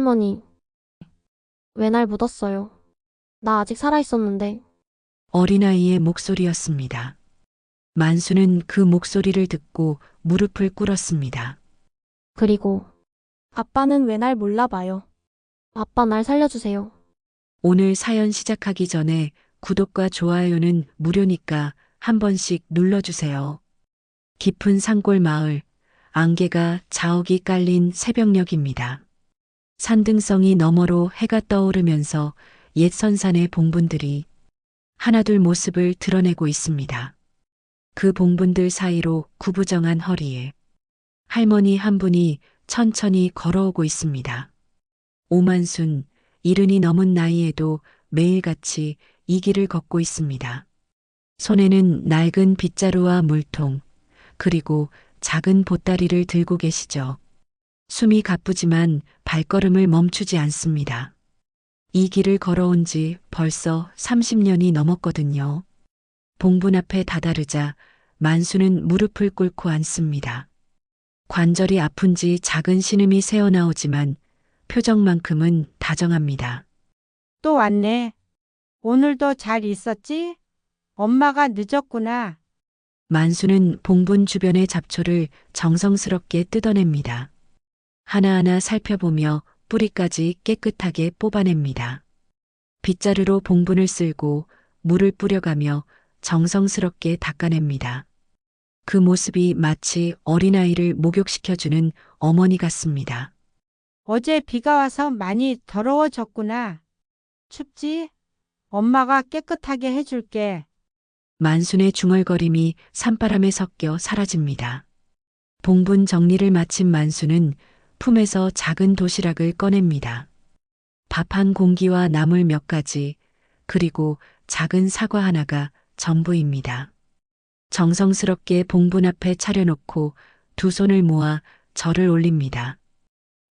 할머니, 왜 날 묻었어요? 나 아직 살아있었는데. 어린아이의 목소리였습니다. 만수는 그 목소리를 듣고 무릎을 꿇었습니다. 그리고 아빠는 왜 날 몰라봐요. 아빠 날 살려주세요. 오늘 사연 시작하기 전에 구독과 좋아요는 무료니까 한 번씩 눌러주세요. 깊은 산골 마을, 안개가 자욱이 깔린 새벽녘입니다. 산등성이 너머로 해가 떠오르면서 옛 선산의 봉분들이 하나둘 모습을 드러내고 있습니다. 그 봉분들 사이로 구부정한 허리에 할머니 한 분이 천천히 걸어오고 있습니다. 오만순, 70이 넘은 나이에도 매일같이 이 길을 걷고 있습니다. 손에는 낡은 빗자루와 물통, 그리고 작은 보따리를 들고 계시죠. 숨이 가쁘지만 발걸음을 멈추지 않습니다. 이 길을 걸어온 지 벌써 30년이 넘었거든요. 봉분 앞에 다다르자 만수는 무릎을 꿇고 앉습니다. 관절이 아픈지 작은 신음이 새어나오지만 표정만큼은 다정합니다. 또 왔네. 오늘도 잘 있었지? 엄마가 늦었구나. 만수는 봉분 주변의 잡초를 정성스럽게 뜯어냅니다. 하나하나 살펴보며 뿌리까지 깨끗하게 뽑아냅니다. 빗자루로 봉분을 쓸고 물을 뿌려가며 정성스럽게 닦아냅니다. 그 모습이 마치 어린아이를 목욕시켜주는 어머니 같습니다. 어제 비가 와서 많이 더러워졌구나. 춥지? 엄마가 깨끗하게 해줄게. 만순의 중얼거림이 산바람에 섞여 사라집니다. 봉분 정리를 마친 만수는 품에서 작은 도시락을 꺼냅니다. 밥 한 공기와 나물 몇 가지, 그리고 작은 사과 하나가 전부입니다. 정성스럽게 봉분 앞에 차려놓고 두 손을 모아 절을 올립니다.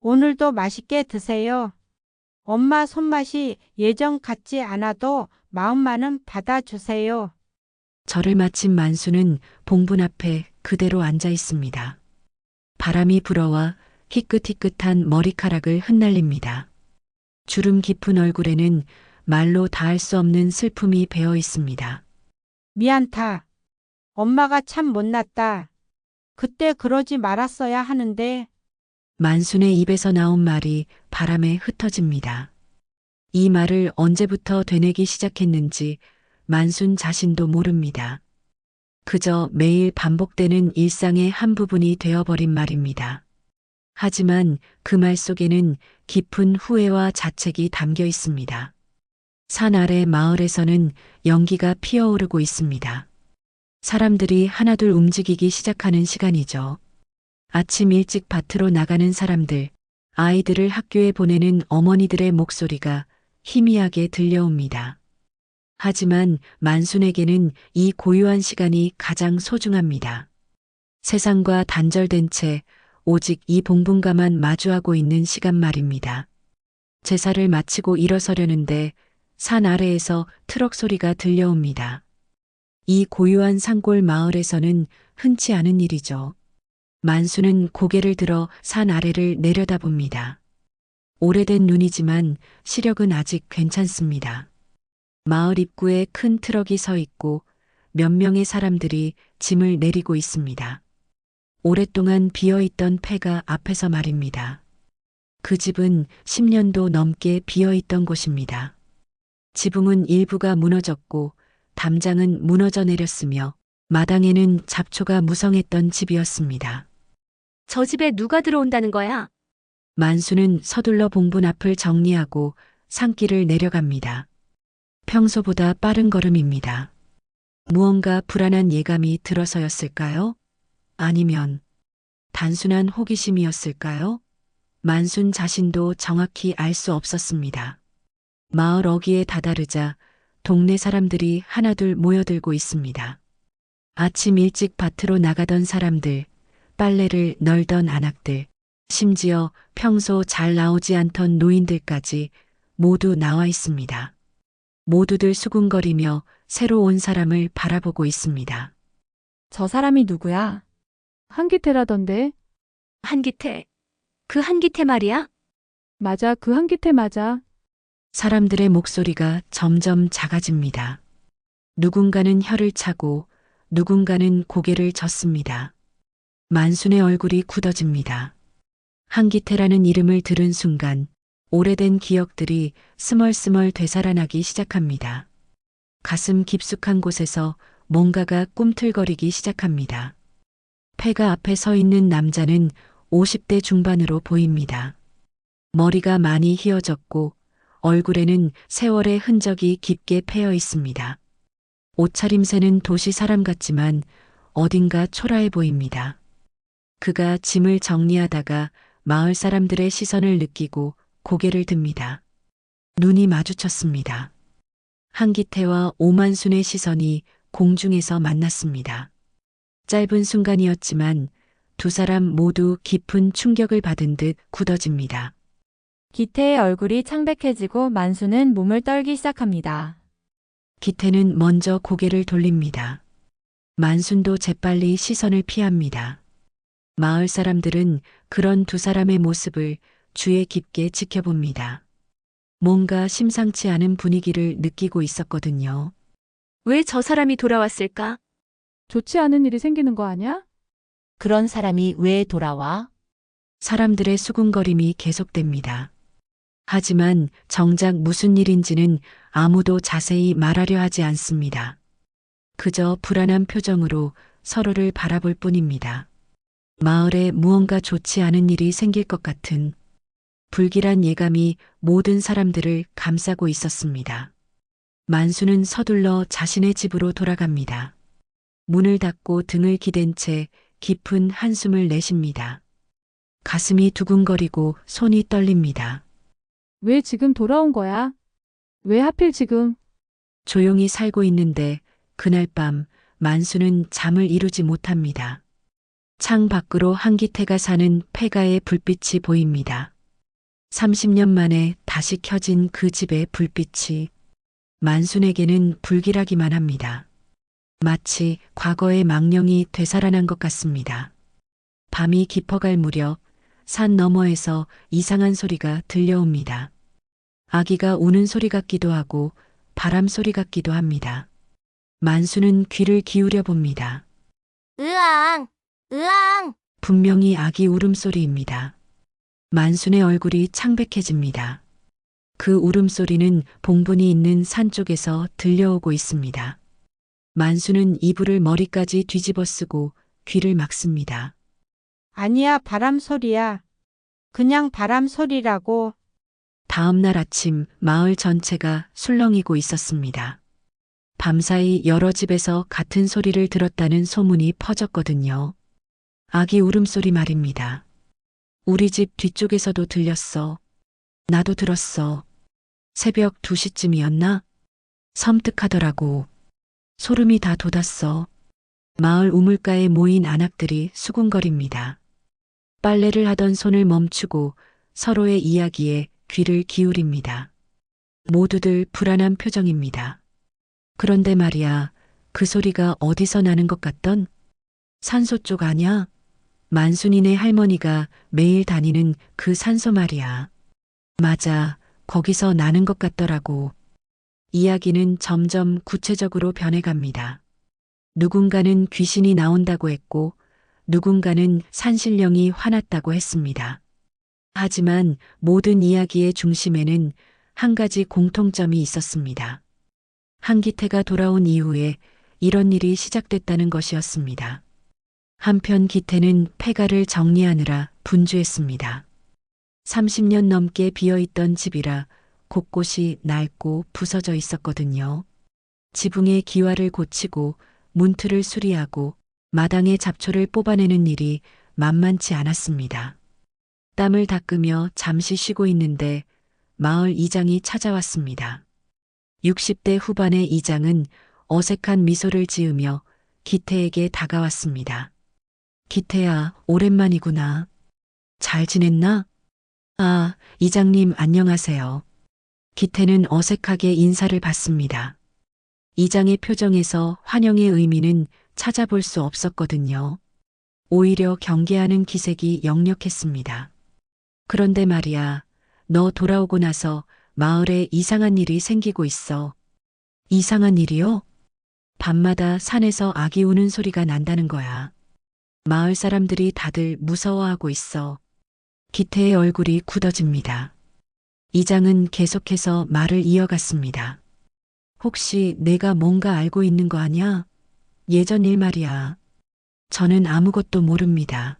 오늘도 맛있게 드세요. 엄마 손맛이 예전 같지 않아도 마음만은 받아주세요. 절을 마친 만수는 봉분 앞에 그대로 앉아 있습니다. 바람이 불어와 희끗희끗한 머리카락을 흩날립니다. 주름 깊은 얼굴에는 말로 다할 수 없는 슬픔이 배어 있습니다. 미안타. 엄마가 참 못났다. 그때 그러지 말았어야 하는데. 만순의 입에서 나온 말이 바람에 흩어집니다. 이 말을 언제부터 되뇌기 시작했는지 만순 자신도 모릅니다. 그저 매일 반복되는 일상의 한 부분이 되어버린 말입니다. 하지만 그 말 속에는 깊은 후회와 자책이 담겨 있습니다. 산 아래 마을에서는 연기가 피어오르고 있습니다. 사람들이 하나둘 움직이기 시작하는 시간이죠. 아침 일찍 밭으로 나가는 사람들, 아이들을 학교에 보내는 어머니들의 목소리가 희미하게 들려옵니다. 하지만 만순에게는 이 고요한 시간이 가장 소중합니다. 세상과 단절된 채 오직 이 봉분과만 마주하고 있는 시간 말입니다. 제사를 마치고 일어서려는데 산 아래에서 트럭 소리가 들려옵니다. 이 고요한 산골 마을에서는 흔치 않은 일이죠. 만수는 고개를 들어 산 아래를 내려다봅니다. 오래된 눈이지만 시력은 아직 괜찮습니다. 마을 입구에 큰 트럭이 서 있고 몇 명의 사람들이 짐을 내리고 있습니다. 오랫동안 비어있던 폐가 앞에서 말입니다. 그 집은 10년도 넘게 비어있던 곳입니다. 지붕은 일부가 무너졌고 담장은 무너져 내렸으며 마당에는 잡초가 무성했던 집이었습니다. 저 집에 누가 들어온다는 거야? 만수는 서둘러 봉분 앞을 정리하고 산길을 내려갑니다. 평소보다 빠른 걸음입니다. 무언가 불안한 예감이 들어서였을까요? 아니면 단순한 호기심이었을까요? 만순 자신도 정확히 알 수 없었습니다. 마을 어귀에 다다르자 동네 사람들이 하나둘 모여들고 있습니다. 아침 일찍 밭으로 나가던 사람들, 빨래를 널던 아낙들, 심지어 평소 잘 나오지 않던 노인들까지 모두 나와 있습니다. 모두들 수군거리며 새로 온 사람을 바라보고 있습니다. 저 사람이 누구야? 한기태라던데. 한기태. 그 한기태 말이야? 맞아, 그 한기태 맞아. 사람들의 목소리가 점점 작아집니다. 누군가는 혀를 차고 누군가는 고개를 젓습니다. 만순의 얼굴이 굳어집니다. 한기태라는 이름을 들은 순간 오래된 기억들이 스멀스멀 되살아나기 시작합니다. 가슴 깊숙한 곳에서 뭔가가 꿈틀거리기 시작합니다. 폐가 앞에 서 있는 남자는 50대 중반으로 보입니다. 머리가 많이 휘어졌고 얼굴에는 세월의 흔적이 깊게 패여 있습니다. 옷차림새는 도시 사람 같지만 어딘가 초라해 보입니다. 그가 짐을 정리하다가 마을 사람들의 시선을 느끼고 고개를 듭니다. 눈이 마주쳤습니다. 한기태와 오만순의 시선이 공중에서 만났습니다. 짧은 순간이었지만 두 사람 모두 깊은 충격을 받은 듯 굳어집니다. 기태의 얼굴이 창백해지고 만수는 몸을 떨기 시작합니다. 기태는 먼저 고개를 돌립니다. 만순도 재빨리 시선을 피합니다. 마을 사람들은 그런 두 사람의 모습을 주의 깊게 지켜봅니다. 뭔가 심상치 않은 분위기를 느끼고 있었거든요. 왜 저 사람이 돌아왔을까? 좋지 않은 일이 생기는 거 아니야? 그런 사람이 왜 돌아와? 사람들의 수군거림이 계속됩니다. 하지만 정작 무슨 일인지는 아무도 자세히 말하려 하지 않습니다. 그저 불안한 표정으로 서로를 바라볼 뿐입니다. 마을에 무언가 좋지 않은 일이 생길 것 같은 불길한 예감이 모든 사람들을 감싸고 있었습니다. 만수는 서둘러 자신의 집으로 돌아갑니다. 문을 닫고 등을 기댄 채 깊은 한숨을 내쉽니다. 가슴이 두근거리고 손이 떨립니다. 왜 지금 돌아온 거야? 왜 하필 지금? 조용히 살고 있는데 그날 밤 만수는 잠을 이루지 못합니다. 창 밖으로 한기태가 사는 폐가의 불빛이 보입니다. 30년 만에 다시 켜진 그 집의 불빛이 만순에게는 불길하기만 합니다. 마치 과거의 망령이 되살아난 것 같습니다. 밤이 깊어갈 무렵 산 너머에서 이상한 소리가 들려옵니다. 아기가 우는 소리 같기도 하고 바람 소리 같기도 합니다. 만수는 귀를 기울여 봅니다. 으앙, 으앙. 분명히 아기 울음소리입니다. 만순의 얼굴이 창백해집니다. 그 울음소리는 봉분이 있는 산 쪽에서 들려오고 있습니다. 만수는 이불을 머리까지 뒤집어 쓰고 귀를 막습니다. 아니야, 바람 소리야. 그냥 바람 소리라고. 다음 날 아침 마을 전체가 술렁이고 있었습니다. 밤사이 여러 집에서 같은 소리를 들었다는 소문이 퍼졌거든요. 아기 울음소리 말입니다. 우리 집 뒤쪽에서도 들렸어. 나도 들었어. 새벽 2시쯤이었나? 섬뜩하더라고. 소름이 다 돋았어. 마을 우물가에 모인 안악들이 수군거립니다. 빨래를 하던 손을 멈추고 서로의 이야기에 귀를 기울입니다. 모두들 불안한 표정입니다. 그런데 말이야, 그 소리가 어디서 나는 것 같던? 산소 쪽 아냐? 만순이네 할머니가 매일 다니는 그 산소 말이야. 맞아, 거기서 나는 것 같더라고. 이야기는 점점 구체적으로 변해갑니다. 누군가는 귀신이 나온다고 했고, 누군가는 산신령이 화났다고 했습니다. 하지만 모든 이야기의 중심에는 한 가지 공통점이 있었습니다. 한기태가 돌아온 이후에 이런 일이 시작됐다는 것이었습니다. 한편 기태는 폐가를 정리하느라 분주했습니다. 30년 넘게 비어있던 집이라 곳곳이 낡고 부서져 있었거든요. 지붕의 기와를 고치고 문틀을 수리하고 마당의 잡초를 뽑아내는 일이 만만치 않았습니다. 땀을 닦으며 잠시 쉬고 있는데 마을 이장이 찾아왔습니다. 60대 후반의 이장은 어색한 미소를 지으며 기태에게 다가왔습니다. 기태야, 오랜만이구나. 잘 지냈나? 아, 이장님 안녕하세요. 기태는 어색하게 인사를 받습니다. 이장의 표정에서 환영의 의미는 찾아볼 수 없었거든요. 오히려 경계하는 기색이 역력했습니다. 그런데 말이야, 너 돌아오고 나서 마을에 이상한 일이 생기고 있어. 이상한 일이요? 밤마다 산에서 아기 우는 소리가 난다는 거야. 마을 사람들이 다들 무서워하고 있어. 기태의 얼굴이 굳어집니다. 이장은 계속해서 말을 이어갔습니다. 혹시 내가 뭔가 알고 있는 거 아냐? 예전 일 말이야. 저는 아무것도 모릅니다.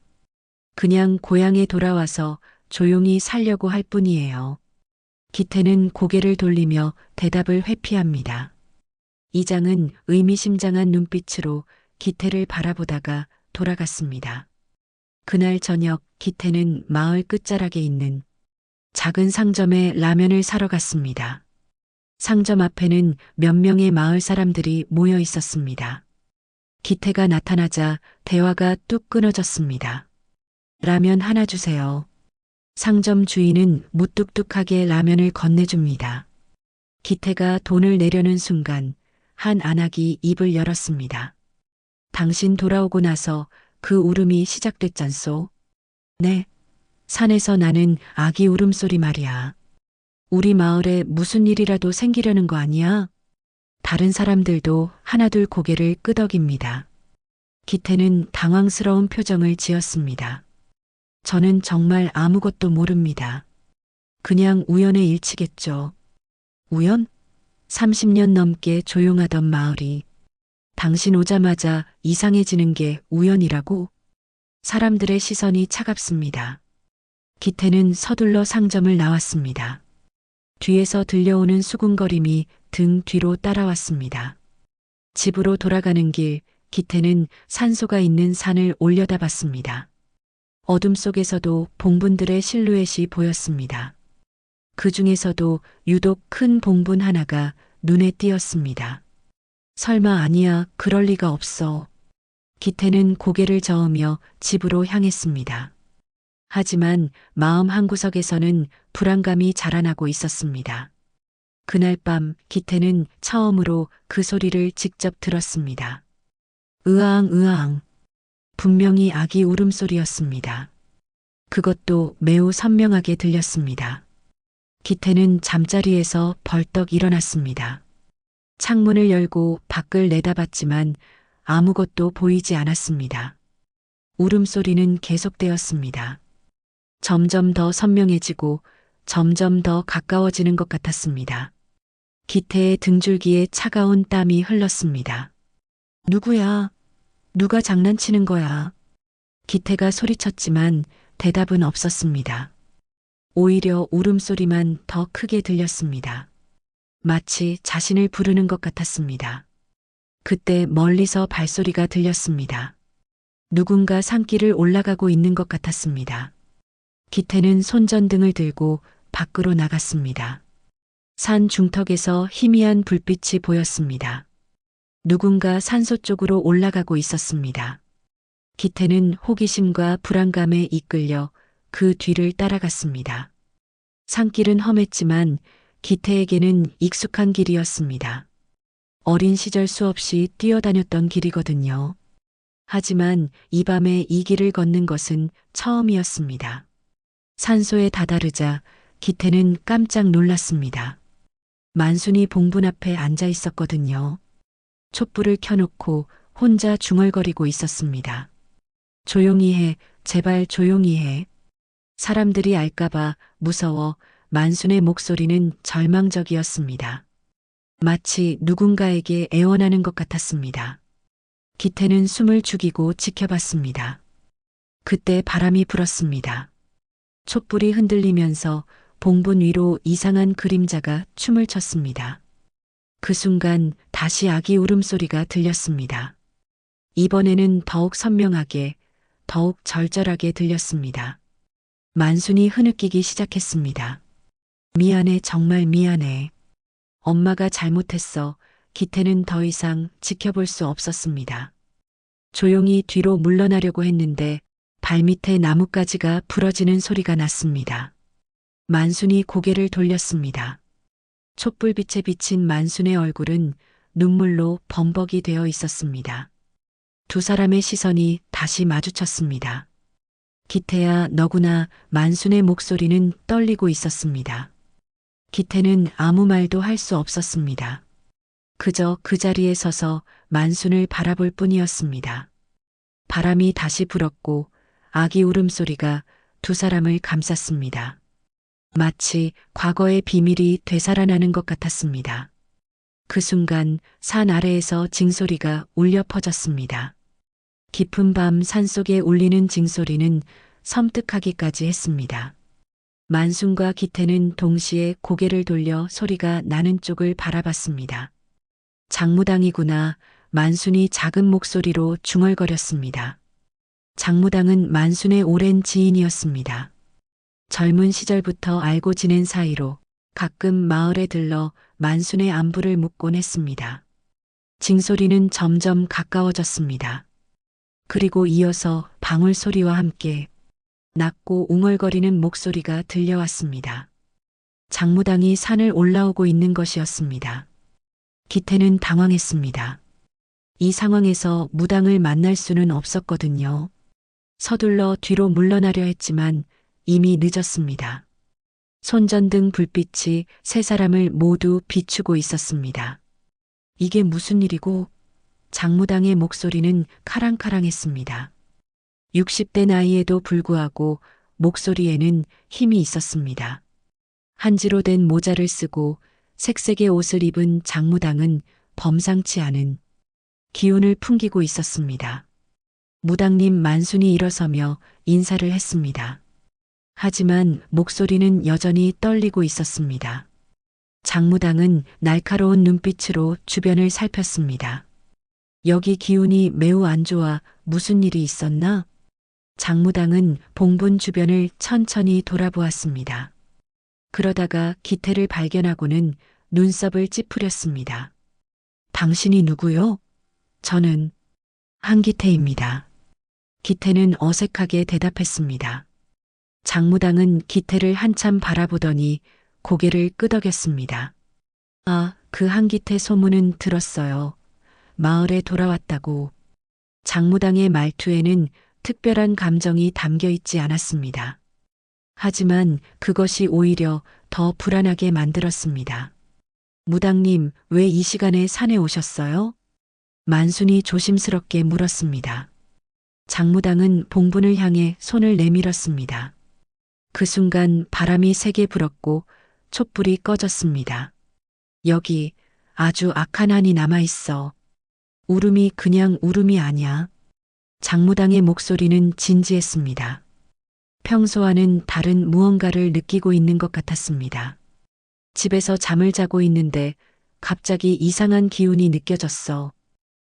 그냥 고향에 돌아와서 조용히 살려고 할 뿐이에요. 기태는 고개를 돌리며 대답을 회피합니다. 이장은 의미심장한 눈빛으로 기태를 바라보다가 돌아갔습니다. 그날 저녁 기태는 마을 끝자락에 있는 작은 상점에 라면을 사러 갔습니다. 상점 앞에는 몇 명의 마을 사람들이 모여 있었습니다. 기태가 나타나자 대화가 뚝 끊어졌습니다. 라면 하나 주세요. 상점 주인은 무뚝뚝하게 라면을 건네줍니다. 기태가 돈을 내려는 순간 한 안악이 입을 열었습니다. 당신 돌아오고 나서 그 울음이 시작됐잖소. 네. 산에서 나는 아기 울음소리 말이야. 우리 마을에 무슨 일이라도 생기려는 거 아니야? 다른 사람들도 하나둘 고개를 끄덕입니다. 기태는 당황스러운 표정을 지었습니다. 저는 정말 아무것도 모릅니다. 그냥 우연의 일치겠죠. 우연? 30년 넘게 조용하던 마을이 당신 오자마자 이상해지는 게 우연이라고? 사람들의 시선이 차갑습니다. 기태는 서둘러 상점을 나왔습니다. 뒤에서 들려오는 수군거림이 등 뒤로 따라왔습니다. 집으로 돌아가는 길, 기태는 산소가 있는 산을 올려다봤습니다. 어둠 속에서도 봉분들의 실루엣이 보였습니다. 그 중에서도 유독 큰 봉분 하나가 눈에 띄었습니다. 설마 아니야, 그럴 리가 없어. 기태는 고개를 저으며 집으로 향했습니다. 하지만 마음 한구석에서는 불안감이 자라나고 있었습니다. 그날 밤 기태는 처음으로 그 소리를 직접 들었습니다. 으아앙 으아앙. 분명히 아기 울음소리였습니다. 그것도 매우 선명하게 들렸습니다. 기태는 잠자리에서 벌떡 일어났습니다. 창문을 열고 밖을 내다봤지만 아무것도 보이지 않았습니다. 울음소리는 계속되었습니다. 점점 더 선명해지고 점점 더 가까워지는 것 같았습니다. 기태의 등줄기에 차가운 땀이 흘렀습니다. 누구야? 누가 장난치는 거야? 기태가 소리쳤지만 대답은 없었습니다. 오히려 울음소리만 더 크게 들렸습니다. 마치 자신을 부르는 것 같았습니다. 그때 멀리서 발소리가 들렸습니다. 누군가 산길을 올라가고 있는 것 같았습니다. 기태는 손전등을 들고 밖으로 나갔습니다. 산 중턱에서 희미한 불빛이 보였습니다. 누군가 산소 쪽으로 올라가고 있었습니다. 기태는 호기심과 불안감에 이끌려 그 뒤를 따라갔습니다. 산길은 험했지만 기태에게는 익숙한 길이었습니다. 어린 시절 수없이 뛰어다녔던 길이거든요. 하지만 이 밤에 이 길을 걷는 것은 처음이었습니다. 산소에 다다르자 기태는 깜짝 놀랐습니다. 만순이 봉분 앞에 앉아 있었거든요. 촛불을 켜놓고 혼자 중얼거리고 있었습니다. 조용히 해, 제발 조용히 해. 사람들이 알까봐 무서워 만순의 목소리는 절망적이었습니다. 마치 누군가에게 애원하는 것 같았습니다. 기태는 숨을 죽이고 지켜봤습니다. 그때 바람이 불었습니다. 촛불이 흔들리면서 봉분 위로 이상한 그림자가 춤을 췄습니다. 그 순간 다시 아기 울음소리가 들렸습니다. 이번에는 더욱 선명하게, 더욱 절절하게 들렸습니다. 만순이 흐느끼기 시작했습니다. 미안해, 정말 미안해. 엄마가 잘못했어. 기태는 더 이상 지켜볼 수 없었습니다. 조용히 뒤로 물러나려고 했는데 발밑에 나뭇가지가 부러지는 소리가 났습니다. 만순이 고개를 돌렸습니다. 촛불빛에 비친 만순의 얼굴은 눈물로 범벅이 되어 있었습니다. 두 사람의 시선이 다시 마주쳤습니다. 기태야, 너구나. 만순의 목소리는 떨리고 있었습니다. 기태는 아무 말도 할 수 없었습니다. 그저 그 자리에 서서 만순을 바라볼 뿐이었습니다. 바람이 다시 불었고 아기 울음소리가 두 사람을 감쌌습니다. 마치 과거의 비밀이 되살아나는 것 같았습니다. 그 순간 산 아래에서 징소리가 울려 퍼졌습니다. 깊은 밤 산속에 울리는 징소리는 섬뜩하기까지 했습니다. 만순과 기태는 동시에 고개를 돌려 소리가 나는 쪽을 바라봤습니다. 장무당이구나. 만순이 작은 목소리로 중얼거렸습니다. 장무당은 만순의 오랜 지인이었습니다. 젊은 시절부터 알고 지낸 사이로 가끔 마을에 들러 만순의 안부를 묻곤 했습니다. 징소리는 점점 가까워졌습니다. 그리고 이어서 방울 소리와 함께 낮고 웅얼거리는 목소리가 들려왔습니다. 장무당이 산을 올라오고 있는 것이었습니다. 기태는 당황했습니다. 이 상황에서 무당을 만날 수는 없었거든요. 서둘러 뒤로 물러나려 했지만 이미 늦었습니다. 손전등 불빛이 세 사람을 모두 비추고 있었습니다. 이게 무슨 일이고? 장무당의 목소리는 카랑카랑했습니다. 60대 나이에도 불구하고 목소리에는 힘이 있었습니다. 한지로 된 모자를 쓰고 색색의 옷을 입은 장무당은 범상치 않은 기운을 풍기고 있었습니다. 무당님. 만순이 일어서며 인사를 했습니다. 하지만 목소리는 여전히 떨리고 있었습니다. 장무당은 날카로운 눈빛으로 주변을 살폈습니다. 여기 기운이 매우 안 좋아. 무슨 일이 있었나? 장무당은 봉분 주변을 천천히 돌아보았습니다. 그러다가 기태를 발견하고는 눈썹을 찌푸렸습니다. 당신이 누구요? 저는 한기태입니다. 기태는 어색하게 대답했습니다. 장무당은 기태를 한참 바라보더니 고개를 끄덕였습니다. 아, 그 한기태 소문은 들었어요. 마을에 돌아왔다고. 장무당의 말투에는 특별한 감정이 담겨 있지 않았습니다. 하지만 그것이 오히려 더 불안하게 만들었습니다. 무당님, 왜 이 시간에 산에 오셨어요? 만순이 조심스럽게 물었습니다. 장무당은 봉분을 향해 손을 내밀었습니다. 그 순간 바람이 세게 불었고 촛불이 꺼졌습니다. 여기 아주 악한 한이 남아있어. 울음이 그냥 울음이 아니야. 장무당의 목소리는 진지했습니다. 평소와는 다른 무언가를 느끼고 있는 것 같았습니다. 집에서 잠을 자고 있는데 갑자기 이상한 기운이 느껴졌어.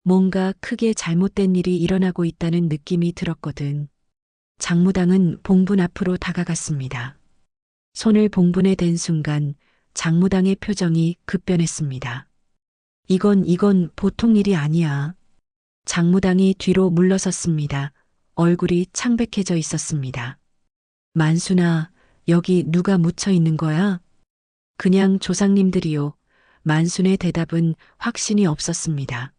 뭔가 크게 잘못된 일이 일어나고 있다는 느낌이 들었거든. 장무당은 봉분 앞으로 다가갔습니다. 손을 봉분에 댄 순간 장무당의 표정이 급변했습니다. 이건 보통 일이 아니야. 장무당이 뒤로 물러섰습니다. 얼굴이 창백해져 있었습니다. 만순아, 여기 누가 묻혀 있는 거야? 그냥 조상님들이요. 만순의 대답은 확신이 없었습니다.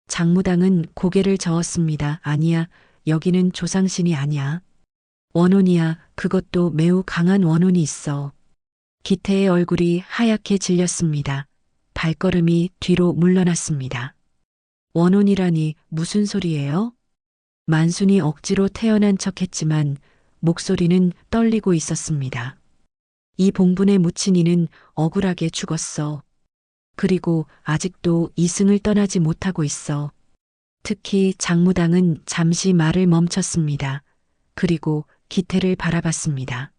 장무당은 고개를 저었습니다. 아니야, 여기는 조상신이 아니야. 원혼이야. 그것도 매우 강한 원혼이 있어. 기태의 얼굴이 하얗게 질렸습니다. 발걸음이 뒤로 물러났습니다. 원혼이라니 무슨 소리예요? 만순이 억지로 태어난 척했지만 목소리는 떨리고 있었습니다. 이 봉분에 묻힌 이는 억울하게 죽었어. 그리고 아직도 이승을 떠나지 못하고 있어. 특히 장무당은 잠시 말을 멈췄습니다. 그리고 기태를 바라봤습니다.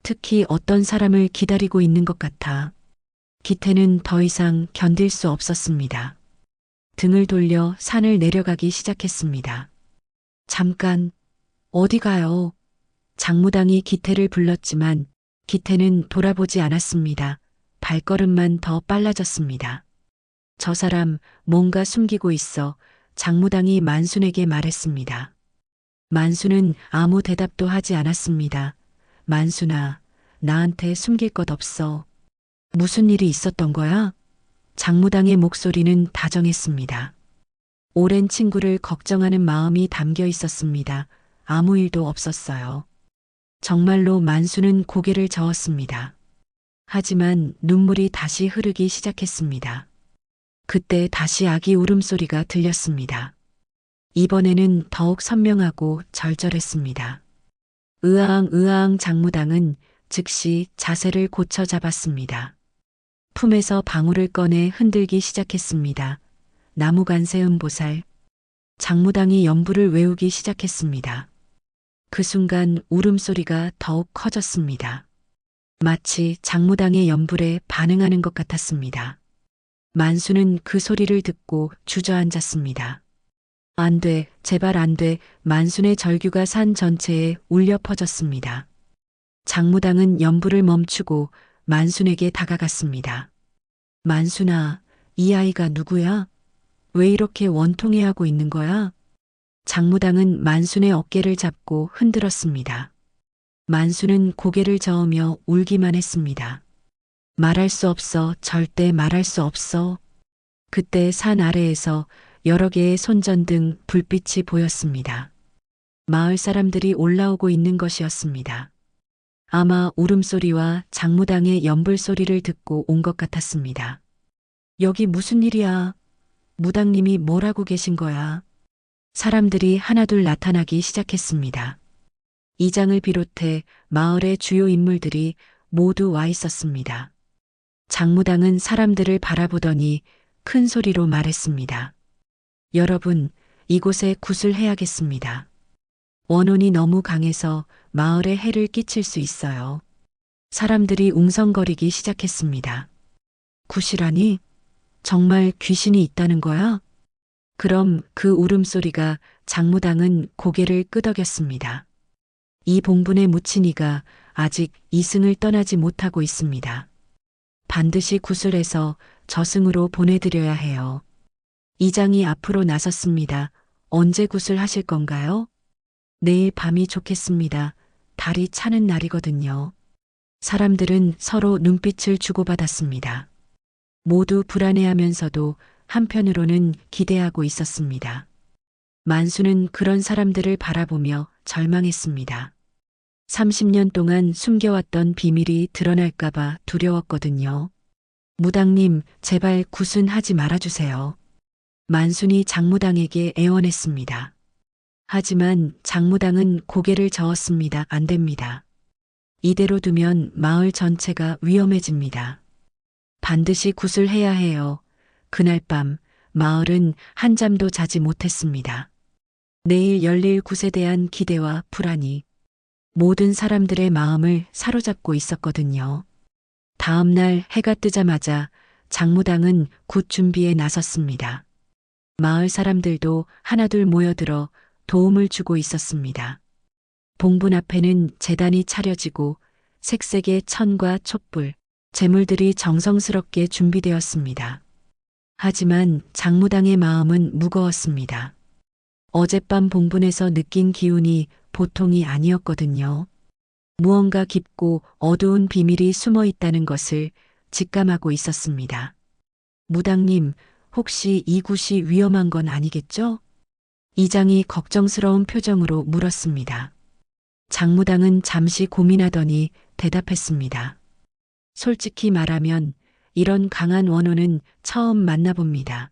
특히 어떤 사람을 기다리고 있는 것 같아. 기태는 더 이상 견딜 수 없었습니다. 등을 돌려 산을 내려가기 시작했습니다. 잠깐, 어디 가요? 장무당이 기태를 불렀지만 기태는 돌아보지 않았습니다. 발걸음만 더 빨라졌습니다. 저 사람 뭔가 숨기고 있어. 장무당이 만순에게 말했습니다. 만순은 아무 대답도 하지 않았습니다. 만순아, 나한테 숨길 것 없어. 무슨 일이 있었던 거야? 장무당의 목소리는 다정했습니다. 오랜 친구를 걱정하는 마음이 담겨 있었습니다. 아무 일도 없었어요. 정말로 만수는 고개를 저었습니다. 하지만 눈물이 다시 흐르기 시작했습니다. 그때 다시 아기 울음소리가 들렸습니다. 이번에는 더욱 선명하고 절절했습니다. 으아앙 으아앙. 장무당은 즉시 자세를 고쳐 잡았습니다. 품에서 방울을 꺼내 흔들기 시작했습니다. 나무간세음보살. 장무당이 연부를 외우기 시작했습니다. 그 순간 울음소리가 더욱 커졌습니다. 마치 장무당의 연불에 반응하는 것 같았습니다. 만수는 그 소리를 듣고 주저앉았습니다. 안 돼, 제발 안 돼. 만순의 절규가 산 전체에 울려 퍼졌습니다. 장무당은 연불을 멈추고 만순에게 다가갔습니다. 만순아, 이 아이가 누구야? 왜 이렇게 원통해하고 있는 거야? 장무당은 만순의 어깨를 잡고 흔들었습니다. 만수는 고개를 저으며 울기만 했습니다. 말할 수 없어, 절대 말할 수 없어. 그때 산 아래에서 여러 개의 손전등 불빛이 보였습니다. 마을 사람들이 올라오고 있는 것이었습니다. 아마 울음소리와 장무당의 연불소리를 듣고 온 것 같았습니다. 여기 무슨 일이야? 무당님이 뭘 하고 계신 거야? 사람들이 하나둘 나타나기 시작했습니다. 이장을 비롯해 마을의 주요 인물들이 모두 와 있었습니다. 장무당은 사람들을 바라보더니 큰 소리로 말했습니다. 여러분, 이곳에 굿을 해야겠습니다. 원혼이 너무 강해서 마을에 해를 끼칠 수 있어요. 사람들이 웅성거리기 시작했습니다. 굿이라니? 정말 귀신이 있다는 거야? 그럼 그 울음소리가 장무당은 고개를 끄덕였습니다. 이 봉분의 무친이가 아직 이승을 떠나지 못하고 있습니다. 반드시 굿을 해서 저승으로 보내드려야 해요. 이장이 앞으로 나섰습니다. 언제 굿을 하실 건가요? 내일 밤이 좋겠습니다. 달이 차는 날이거든요. 사람들은 서로 눈빛을 주고받았습니다. 모두 불안해하면서도 한편으로는 기대하고 있었습니다. 만수는 그런 사람들을 바라보며 절망했습니다. 30년 동안 숨겨왔던 비밀이 드러날까봐 두려웠거든요. 무당님, 제발 굿은 하지 말아주세요. 만순이 장무당에게 애원했습니다. 하지만 장무당은 고개를 저었습니다. 안 됩니다. 이대로 두면 마을 전체가 위험해집니다. 반드시 굿을 해야 해요. 그날 밤 마을은 한잠도 자지 못했습니다. 내일 열릴 굿에 대한 기대와 불안이 모든 사람들의 마음을 사로잡고 있었거든요. 다음 날 해가 뜨자마자 장무당은 굿 준비에 나섰습니다. 마을 사람들도 하나둘 모여들어 도움을 주고 있었습니다. 봉분 앞에는 제단이 차려지고 색색의 천과 촛불, 제물들이 정성스럽게 준비되었습니다. 하지만 장무당의 마음은 무거웠습니다. 어젯밤 봉분에서 느낀 기운이 보통이 아니었거든요. 무언가 깊고 어두운 비밀이 숨어 있다는 것을 직감하고 있었습니다. 무당님, 혹시 이 굿이 위험한 건 아니겠죠? 이장이 걱정스러운 표정으로 물었습니다. 장무당은 잠시 고민하더니 대답했습니다. 솔직히 말하면 이런 강한 원혼은 처음 만나봅니다.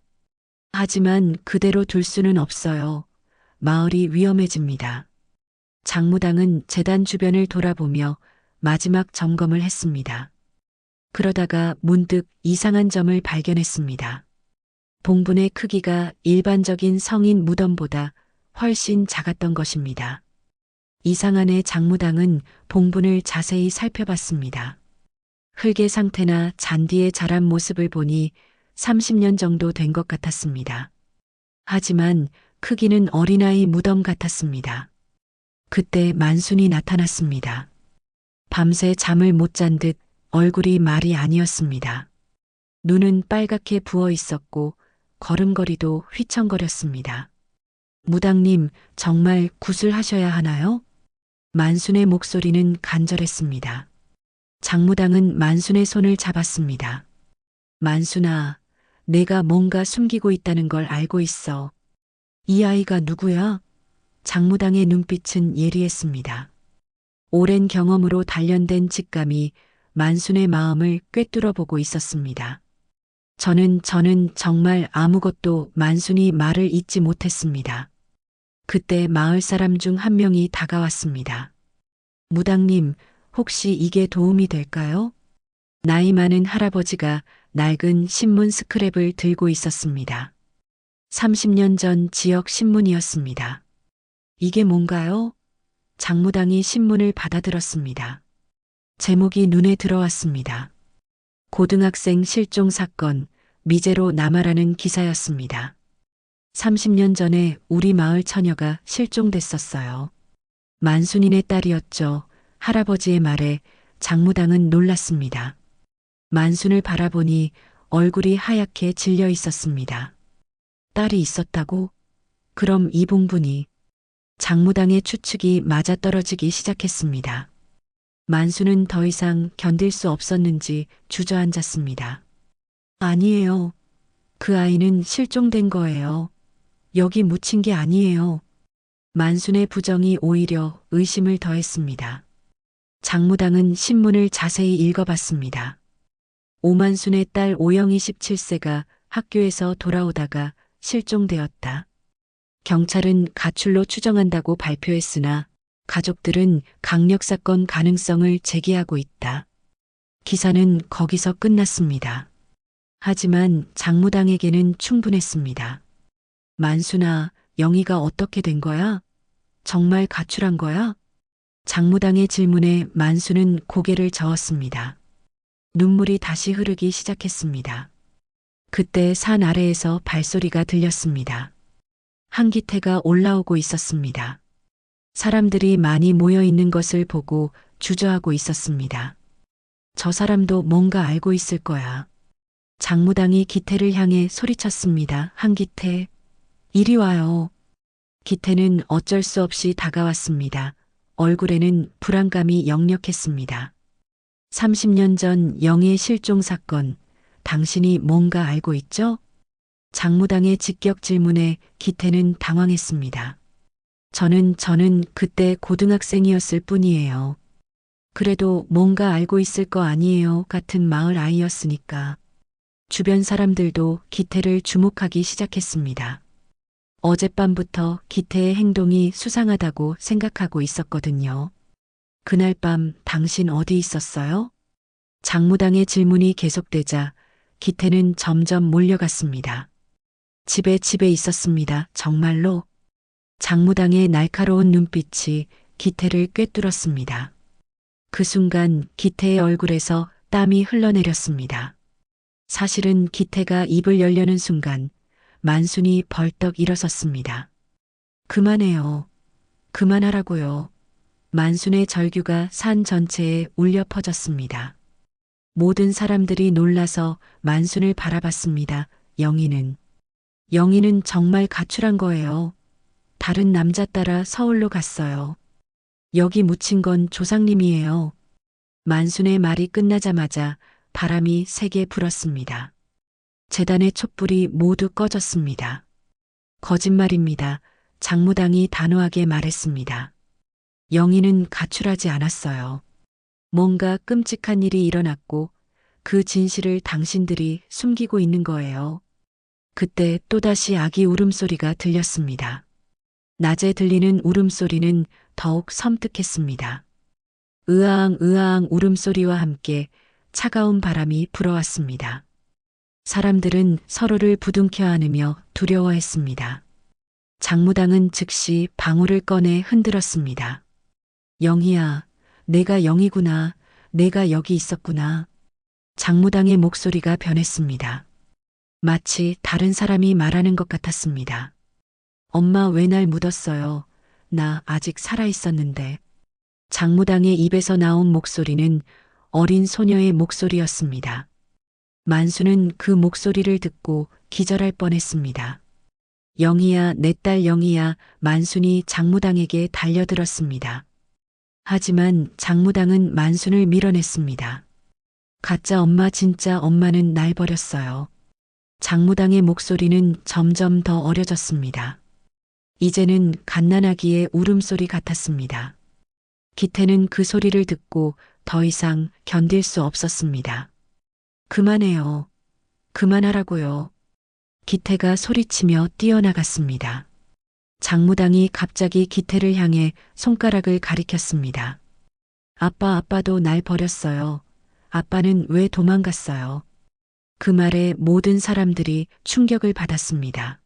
하지만 그대로 둘 수는 없어요. 마을이 위험해집니다. 장무당은 제단 주변을 돌아보며 마지막 점검을 했습니다. 그러다가 문득 이상한 점을 발견했습니다. 봉분의 크기가 일반적인 성인 무덤보다 훨씬 작았던 것입니다. 이상한의 장무당은 봉분을 자세히 살펴봤습니다. 흙의 상태나 잔디에 자란 모습을 보니 30년 정도 된 것 같았습니다. 하지만 크기는 어린아이 무덤 같았습니다. 그때 만순이 나타났습니다. 밤새 잠을 못 잔 듯 얼굴이 말이 아니었습니다. 눈은 빨갛게 부어 있었고 걸음걸이도 휘청거렸습니다. 무당님, 정말 굿을 하셔야 하나요? 만순의 목소리는 간절했습니다. 장무당은 만순의 손을 잡았습니다. 만순아, 내가 뭔가 숨기고 있다는 걸 알고 있어. 이 아이가 누구야? 장무당의 눈빛은 예리했습니다. 오랜 경험으로 단련된 직감이 만순의 마음을 꿰뚫어 보고 있었습니다. 저는 정말 아무것도 만순이 말을 잇지 못했습니다. 그때 마을 사람 중 한 명이 다가왔습니다. 무당님, 혹시 이게 도움이 될까요? 나이 많은 할아버지가 낡은 신문 스크랩을 들고 있었습니다. 30년 전 지역 신문이었습니다. 이게 뭔가요? 장무당이 신문을 받아들었습니다. 제목이 눈에 들어왔습니다. 고등학생 실종 사건, 미제로 남아라는 기사였습니다. 30년 전에 우리 마을 처녀가 실종됐었어요. 만순인의 딸이었죠. 할아버지의 말에 장무당은 놀랐습니다. 만순을 바라보니 얼굴이 하얗게 질려 있었습니다. 딸이 있었다고? 그럼 이봉분이? 장무당의 추측이 맞아떨어지기 시작했습니다. 만수는 더 이상 견딜 수 없었는지 주저앉았습니다. 아니에요. 그 아이는 실종된 거예요. 여기 묻힌 게 아니에요. 만순의 부정이 오히려 의심을 더했습니다. 장무당은 신문을 자세히 읽어봤습니다. 오만순의 딸 오영이 17세가 학교에서 돌아오다가 실종되었다. 경찰은 가출로 추정한다고 발표했으나 가족들은 강력사건 가능성을 제기하고 있다. 기사는 거기서 끝났습니다. 하지만 장무당에게는 충분했습니다. 만순아, 영희가 어떻게 된 거야? 정말 가출한 거야? 장무당의 질문에 만순은 고개를 저었습니다. 눈물이 다시 흐르기 시작했습니다. 그때 산 아래에서 발소리가 들렸습니다. 한기태가 올라오고 있었습니다. 사람들이 많이 모여 있는 것을 보고 주저하고 있었습니다. 저 사람도 뭔가 알고 있을 거야. 장무당이 기태를 향해 소리쳤습니다. 한기태, 이리 와요. 기태는 어쩔 수 없이 다가왔습니다. 얼굴에는 불안감이 역력했습니다. 30년 전 영희의 실종 사건, 당신이 뭔가 알고 있죠? 장무당의 직격 질문에 기태는 당황했습니다. 저는 그때 고등학생이었을 뿐이에요. 그래도 뭔가 알고 있을 거 아니에요. 같은 마을 아이였으니까. 주변 사람들도 기태를 주목하기 시작했습니다. 어젯밤부터 기태의 행동이 수상하다고 생각하고 있었거든요. 그날 밤 당신 어디 있었어요? 장무당의 질문이 계속되자 기태는 점점 몰려갔습니다. 집에 있었습니다. 정말로? 장무당의 날카로운 눈빛이 기태를 꿰뚫었습니다. 그 순간 기태의 얼굴에서 땀이 흘러내렸습니다. 사실은 기태가 입을 열려는 순간 만순이 벌떡 일어섰습니다. 그만해요. 그만하라고요. 만순의 절규가 산 전체에 울려 퍼졌습니다. 모든 사람들이 놀라서 만순을 바라봤습니다. 영희는 정말 가출한 거예요. 다른 남자 따라 서울로 갔어요. 여기 묻힌 건 조상님이에요. 만순의 말이 끝나자마자 바람이 세게 불었습니다. 재단의 촛불이 모두 꺼졌습니다. 거짓말입니다. 장무당이 단호하게 말했습니다. 영희는 가출하지 않았어요. 뭔가 끔찍한 일이 일어났고 그 진실을 당신들이 숨기고 있는 거예요. 그때 또다시 아기 울음소리가 들렸습니다. 낮에 들리는 울음소리는 더욱 섬뜩했습니다. 으아앙 울음소리와 함께 차가운 바람이 불어왔습니다. 사람들은 서로를 부둥켜 안으며 두려워했습니다. 장무당은 즉시 방울을 꺼내 흔들었습니다. 영희야, 내가 영희구나. 내가 여기 있었구나. 장무당의 목소리가 변했습니다. 마치 다른 사람이 말하는 것 같았습니다. 엄마 왜 날 묻었어요? 나 아직 살아있었는데. 장무당의 입에서 나온 목소리는 어린 소녀의 목소리였습니다. 만수는 그 목소리를 듣고 기절할 뻔했습니다. 영희야, 내 딸 영희야. 만순이 장무당에게 달려들었습니다. 하지만 장무당은 만순을 밀어냈습니다. 가짜 엄마, 진짜 엄마는 날 버렸어요. 장무당의 목소리는 점점 더 어려졌습니다. 이제는 갓난아기의 울음소리 같았습니다. 기태는 그 소리를 듣고 더 이상 견딜 수 없었습니다. 그만해요. 그만하라고요. 기태가 소리치며 뛰어나갔습니다. 장무당이 갑자기 기태를 향해 손가락을 가리켰습니다. 아빠도 날 버렸어요. 아빠는 왜 도망갔어요? 그 말에 모든 사람들이 충격을 받았습니다.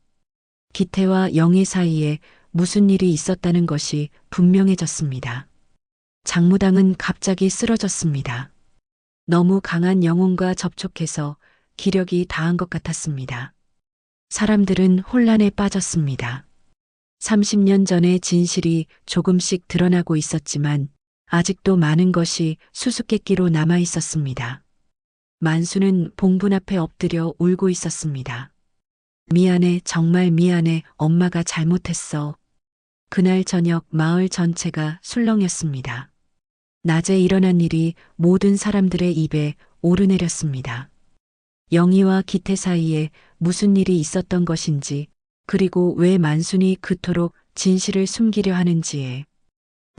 기태와 영희 사이에 무슨 일이 있었다는 것이 분명해졌습니다. 장무당은 갑자기 쓰러졌습니다. 너무 강한 영혼과 접촉해서 기력이 다한 것 같았습니다. 사람들은 혼란에 빠졌습니다. 30년 전의 진실이 조금씩 드러나고 있었지만 아직도 많은 것이 수수께끼로 남아 있었습니다. 만수는 봉분 앞에 엎드려 울고 있었습니다. 미안해, 정말 미안해, 엄마가 잘못했어. 그날 저녁 마을 전체가 술렁였습니다. 낮에 일어난 일이 모든 사람들의 입에 오르내렸습니다. 영희와 기태 사이에 무슨 일이 있었던 것인지, 그리고 왜 만순이 그토록 진실을 숨기려 하는지에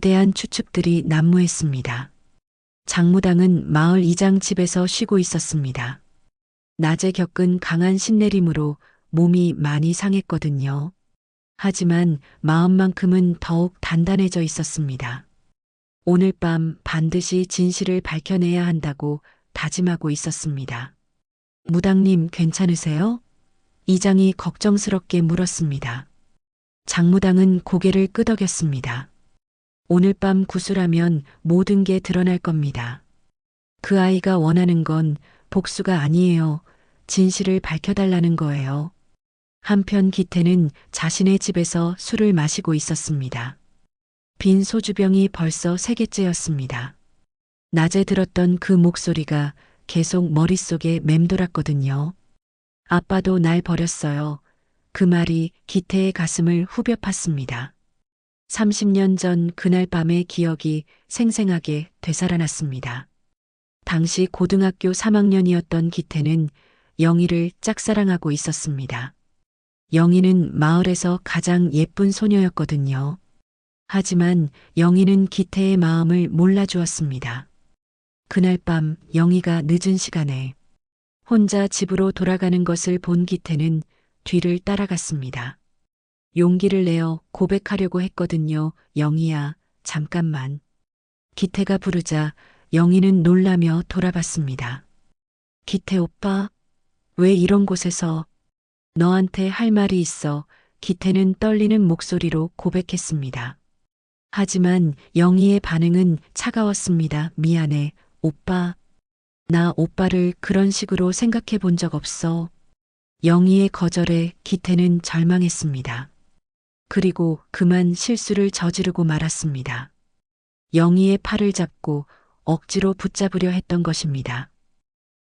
대한 추측들이 난무했습니다. 장무당은 마을 이장 집에서 쉬고 있었습니다. 낮에 겪은 강한 신내림으로 몸이 많이 상했거든요. 하지만 마음만큼은 더욱 단단해져 있었습니다. 오늘 밤 반드시 진실을 밝혀내야 한다고 다짐하고 있었습니다. 무당님 괜찮으세요? 이장이 걱정스럽게 물었습니다. 장무당은 고개를 끄덕였습니다. 오늘 밤 구술하면 모든 게 드러날 겁니다. 그 아이가 원하는 건 복수가 아니에요. 진실을 밝혀달라는 거예요. 한편 기태는 자신의 집에서 술을 마시고 있었습니다. 빈 소주병이 벌써 3개째였습니다. 낮에 들었던 그 목소리가 계속 머릿속에 맴돌았거든요. 아빠도 날 버렸어요. 그 말이 기태의 가슴을 후벼 팠습니다. 30년 전 그날 밤의 기억이 생생하게 되살아났습니다. 당시 고등학교 3학년이었던 기태는 영희를 짝사랑하고 있었습니다. 영희는 마을에서 가장 예쁜 소녀였거든요. 하지만 영희는 기태의 마음을 몰라주었습니다. 그날 밤 영희가 늦은 시간에 혼자 집으로 돌아가는 것을 본 기태는 뒤를 따라갔습니다. 용기를 내어 고백하려고 했거든요. 영희야, 잠깐만. 기태가 부르자 영희는 놀라며 돌아봤습니다. 기태 오빠, 왜 이런 곳에서? 너한테 할 말이 있어. 기태는 떨리는 목소리로 고백했습니다. 하지만 영희의 반응은 차가웠습니다. 미안해, 오빠. 나 오빠를 그런 식으로 생각해 본 적 없어. 영희의 거절에 기태는 절망했습니다. 그리고 그만 실수를 저지르고 말았습니다. 영희의 팔을 잡고 억지로 붙잡으려 했던 것입니다.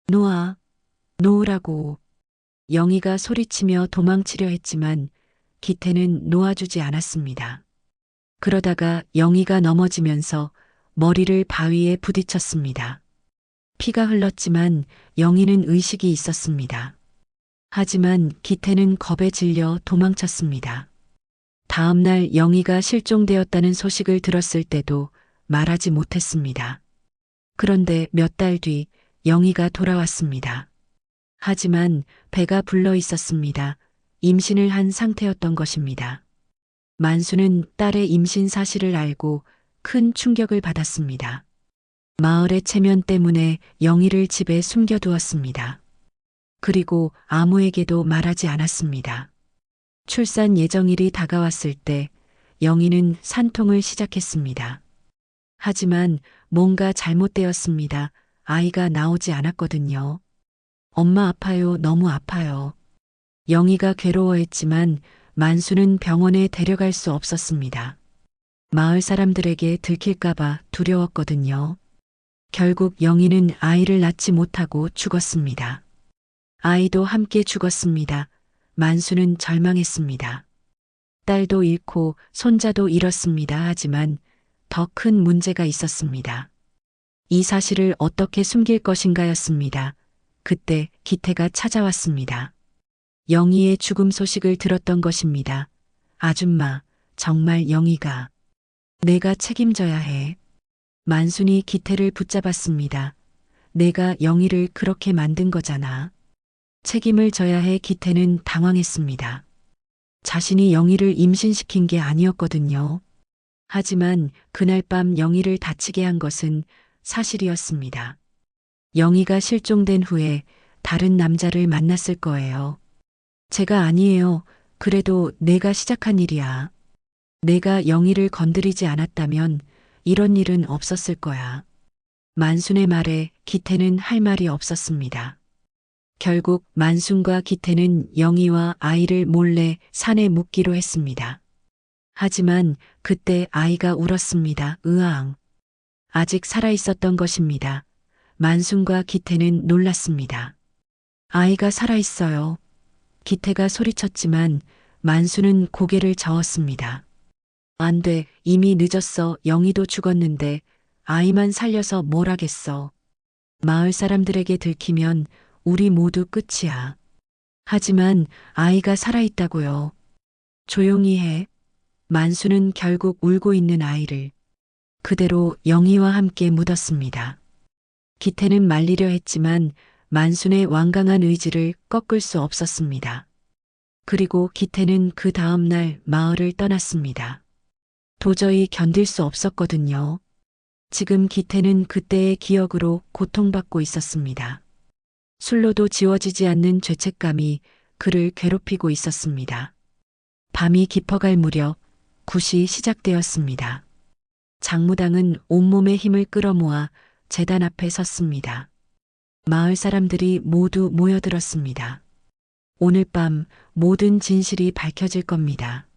놓아, 놓으라고. 영희가 소리치며 도망치려 했지만 기태는 놓아주지 않았습니다. 그러다가 영희가 넘어지면서 머리를 바위에 부딪혔습니다. 피가 흘렀지만 영희는 의식이 있었습니다. 하지만 기태는 겁에 질려 도망쳤습니다. 다음 날 영희가 실종되었다는 소식을 들었을 때도 말하지 못했습니다. 그런데 몇 달 뒤 영희가 돌아왔습니다. 하지만 배가 불러 있었습니다. 임신을 한 상태였던 것입니다. 만수는 딸의 임신 사실을 알고 큰 충격을 받았습니다. 마을의 체면 때문에 영희를 집에 숨겨두었습니다. 그리고 아무에게도 말하지 않았습니다. 출산 예정일이 다가왔을 때 영희는 산통을 시작했습니다. 하지만 뭔가 잘못되었습니다. 아이가 나오지 않았거든요. 엄마 아파요, 너무 아파요. 영희가 괴로워했지만 만수는 병원에 데려갈 수 없었습니다. 마을 사람들에게 들킬까봐 두려웠거든요. 결국 영희는 아이를 낳지 못하고 죽었습니다. 아이도 함께 죽었습니다. 만수는 절망했습니다. 딸도 잃고 손자도 잃었습니다. 하지만 더 큰 문제가 있었습니다. 이 사실을 어떻게 숨길 것인가였습니다. 그때 기태가 찾아왔습니다. 영희의 죽음 소식을 들었던 것입니다. 아줌마, 정말 영희가. 내가 책임져야 해. 만순이 기태를 붙잡았습니다. 내가 영희를 그렇게 만든 거잖아. 책임을 져야 해. 기태는 당황했습니다. 자신이 영희를 임신시킨 게 아니었거든요. 하지만 그날 밤 영희를 다치게 한 것은 사실이었습니다. 영희가 실종된 후에 다른 남자를 만났을 거예요. 제가 아니에요. 그래도 내가 시작한 일이야. 내가 영희를 건드리지 않았다면 이런 일은 없었을 거야. 만순의 말에 기태는 할 말이 없었습니다. 결국 만순과 기태는 영희와 아이를 몰래 산에 묻기로 했습니다. 하지만 그때 아이가 울었습니다. 으앙. 아직 살아있었던 것입니다. 만순과 기태는 놀랐습니다. 아이가 살아있어요. 기태가 소리쳤지만 만순은 고개를 저었습니다. 안 돼, 이미 늦었어. 영희도 죽었는데 아이만 살려서 뭘 하겠어. 마을 사람들에게 들키면 우리 모두 끝이야. 하지만 아이가 살아있다고요. 조용히 해. 만수는 결국 울고 있는 아이를 그대로 영희와 함께 묻었습니다. 기태는 말리려 했지만 만순의 완강한 의지를 꺾을 수 없었습니다. 그리고 기태는 그 다음 날 마을을 떠났습니다. 도저히 견딜 수 없었거든요. 지금 기태는 그때의 기억으로 고통받고 있었습니다. 술로도 지워지지 않는 죄책감이 그를 괴롭히고 있었습니다. 밤이 깊어갈 무렵 굿이 시작되었습니다. 장무당은 온몸의 힘을 끌어모아 제단 앞에 섰습니다. 마을 사람들이 모두 모여들었습니다. 오늘 밤 모든 진실이 밝혀질 겁니다.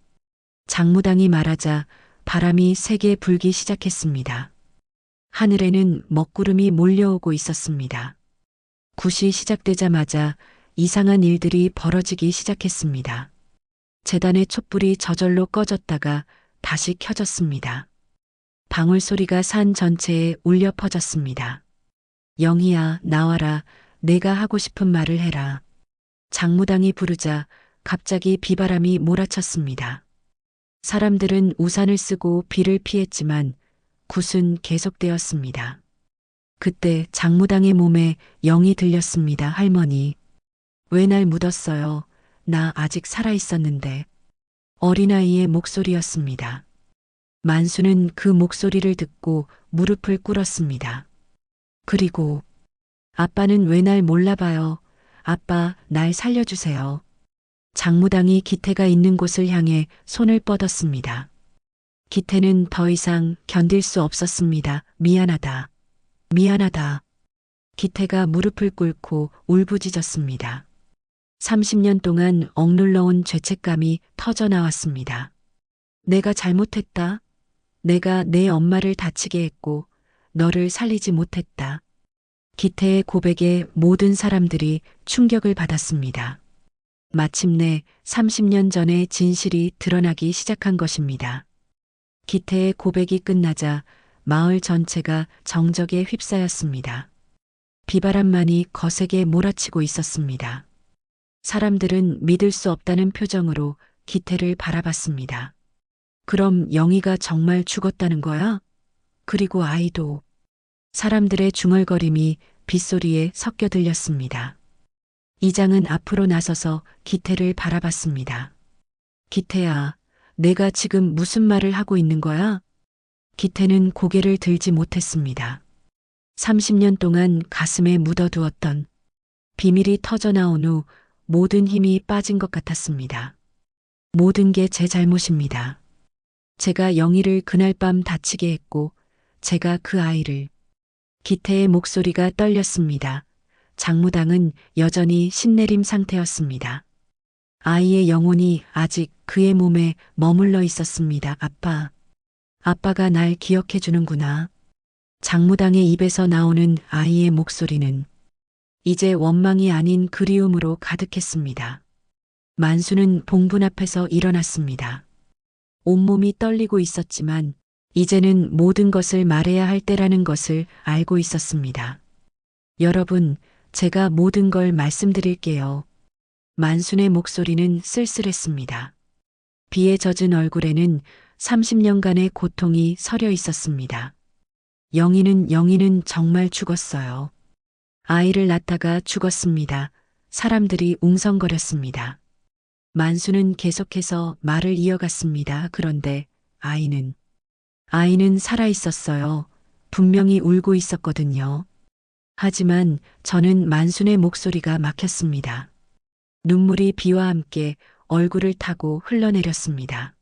장무당이 말하자 바람이 세게 불기 시작했습니다. 하늘에는 먹구름이 몰려오고 있었습니다. 굿이 시작되자마자 이상한 일들이 벌어지기 시작했습니다. 제단의 촛불이 저절로 꺼졌다가 다시 켜졌습니다. 방울 소리가 산 전체에 울려 퍼졌습니다. 영희야, 나와라. 내가 하고 싶은 말을 해라. 장무당이 부르자 갑자기 비바람이 몰아쳤습니다. 사람들은 우산을 쓰고 비를 피했지만 굿은 계속되었습니다. 그때 장무당의 몸에 영이 들렸습니다. 할머니, 왜 날 묻었어요? 나 아직 살아있었는데. 어린아이의 목소리였습니다. 만수는 그 목소리를 듣고 무릎을 꿇었습니다. 그리고 아빠는 왜 날 몰라봐요? 아빠, 날 살려주세요. 장무당이 기태가 있는 곳을 향해 손을 뻗었습니다. 기태는 더 이상 견딜 수 없었습니다. 미안하다. 미안하다. 기태가 무릎을 꿇고 울부짖었습니다. 30년 동안 억눌러온 죄책감이 터져나왔습니다. 내가 잘못했다. 내가 내 엄마를 다치게 했고 너를 살리지 못했다. 기태의 고백에 모든 사람들이 충격을 받았습니다. 마침내 30년 전의 진실이 드러나기 시작한 것입니다. 기태의 고백이 끝나자 마을 전체가 정적에 휩싸였습니다. 비바람만이 거세게 몰아치고 있었습니다. 사람들은 믿을 수 없다는 표정으로 기태를 바라봤습니다. 그럼 영희가 정말 죽었다는 거야? 그리고 아이도. 사람들의 중얼거림이 빗소리에 섞여 들렸습니다. 이장은 앞으로 나서서 기태를 바라봤습니다. 기태야, 내가 지금 무슨 말을 하고 있는 거야? 기태는 고개를 들지 못했습니다. 30년 동안 가슴에 묻어두었던 비밀이 터져나온 후 모든 힘이 빠진 것 같았습니다. 모든 게 제 잘못입니다. 제가 영희를 그날 밤 다치게 했고 제가 그 아이를. 기태의 목소리가 떨렸습니다. 장무당은 여전히 신내림 상태였습니다. 아이의 영혼이 아직 그의 몸에 머물러 있었습니다. 아빠. 아빠가 날 기억해 주는구나. 장무당의 입에서 나오는 아이의 목소리는 이제 원망이 아닌 그리움으로 가득했습니다. 만수는 봉분 앞에서 일어났습니다. 온몸이 떨리고 있었지만 이제는 모든 것을 말해야 할 때라는 것을 알고 있었습니다. 여러분, 제가 모든 걸 말씀드릴게요. 만순의 목소리는 쓸쓸했습니다. 비에 젖은 얼굴에는 30년간의 고통이 서려 있었습니다. 영희는 정말 죽었어요. 아이를 낳다가 죽었습니다. 사람들이 웅성거렸습니다. 만수는 계속해서 말을 이어갔습니다. 그런데 아이는 살아 있었어요. 분명히 울고 있었거든요. 하지만 저는 만순의 목소리가 막혔습니다. 눈물이 비와 함께 얼굴을 타고 흘러내렸습니다.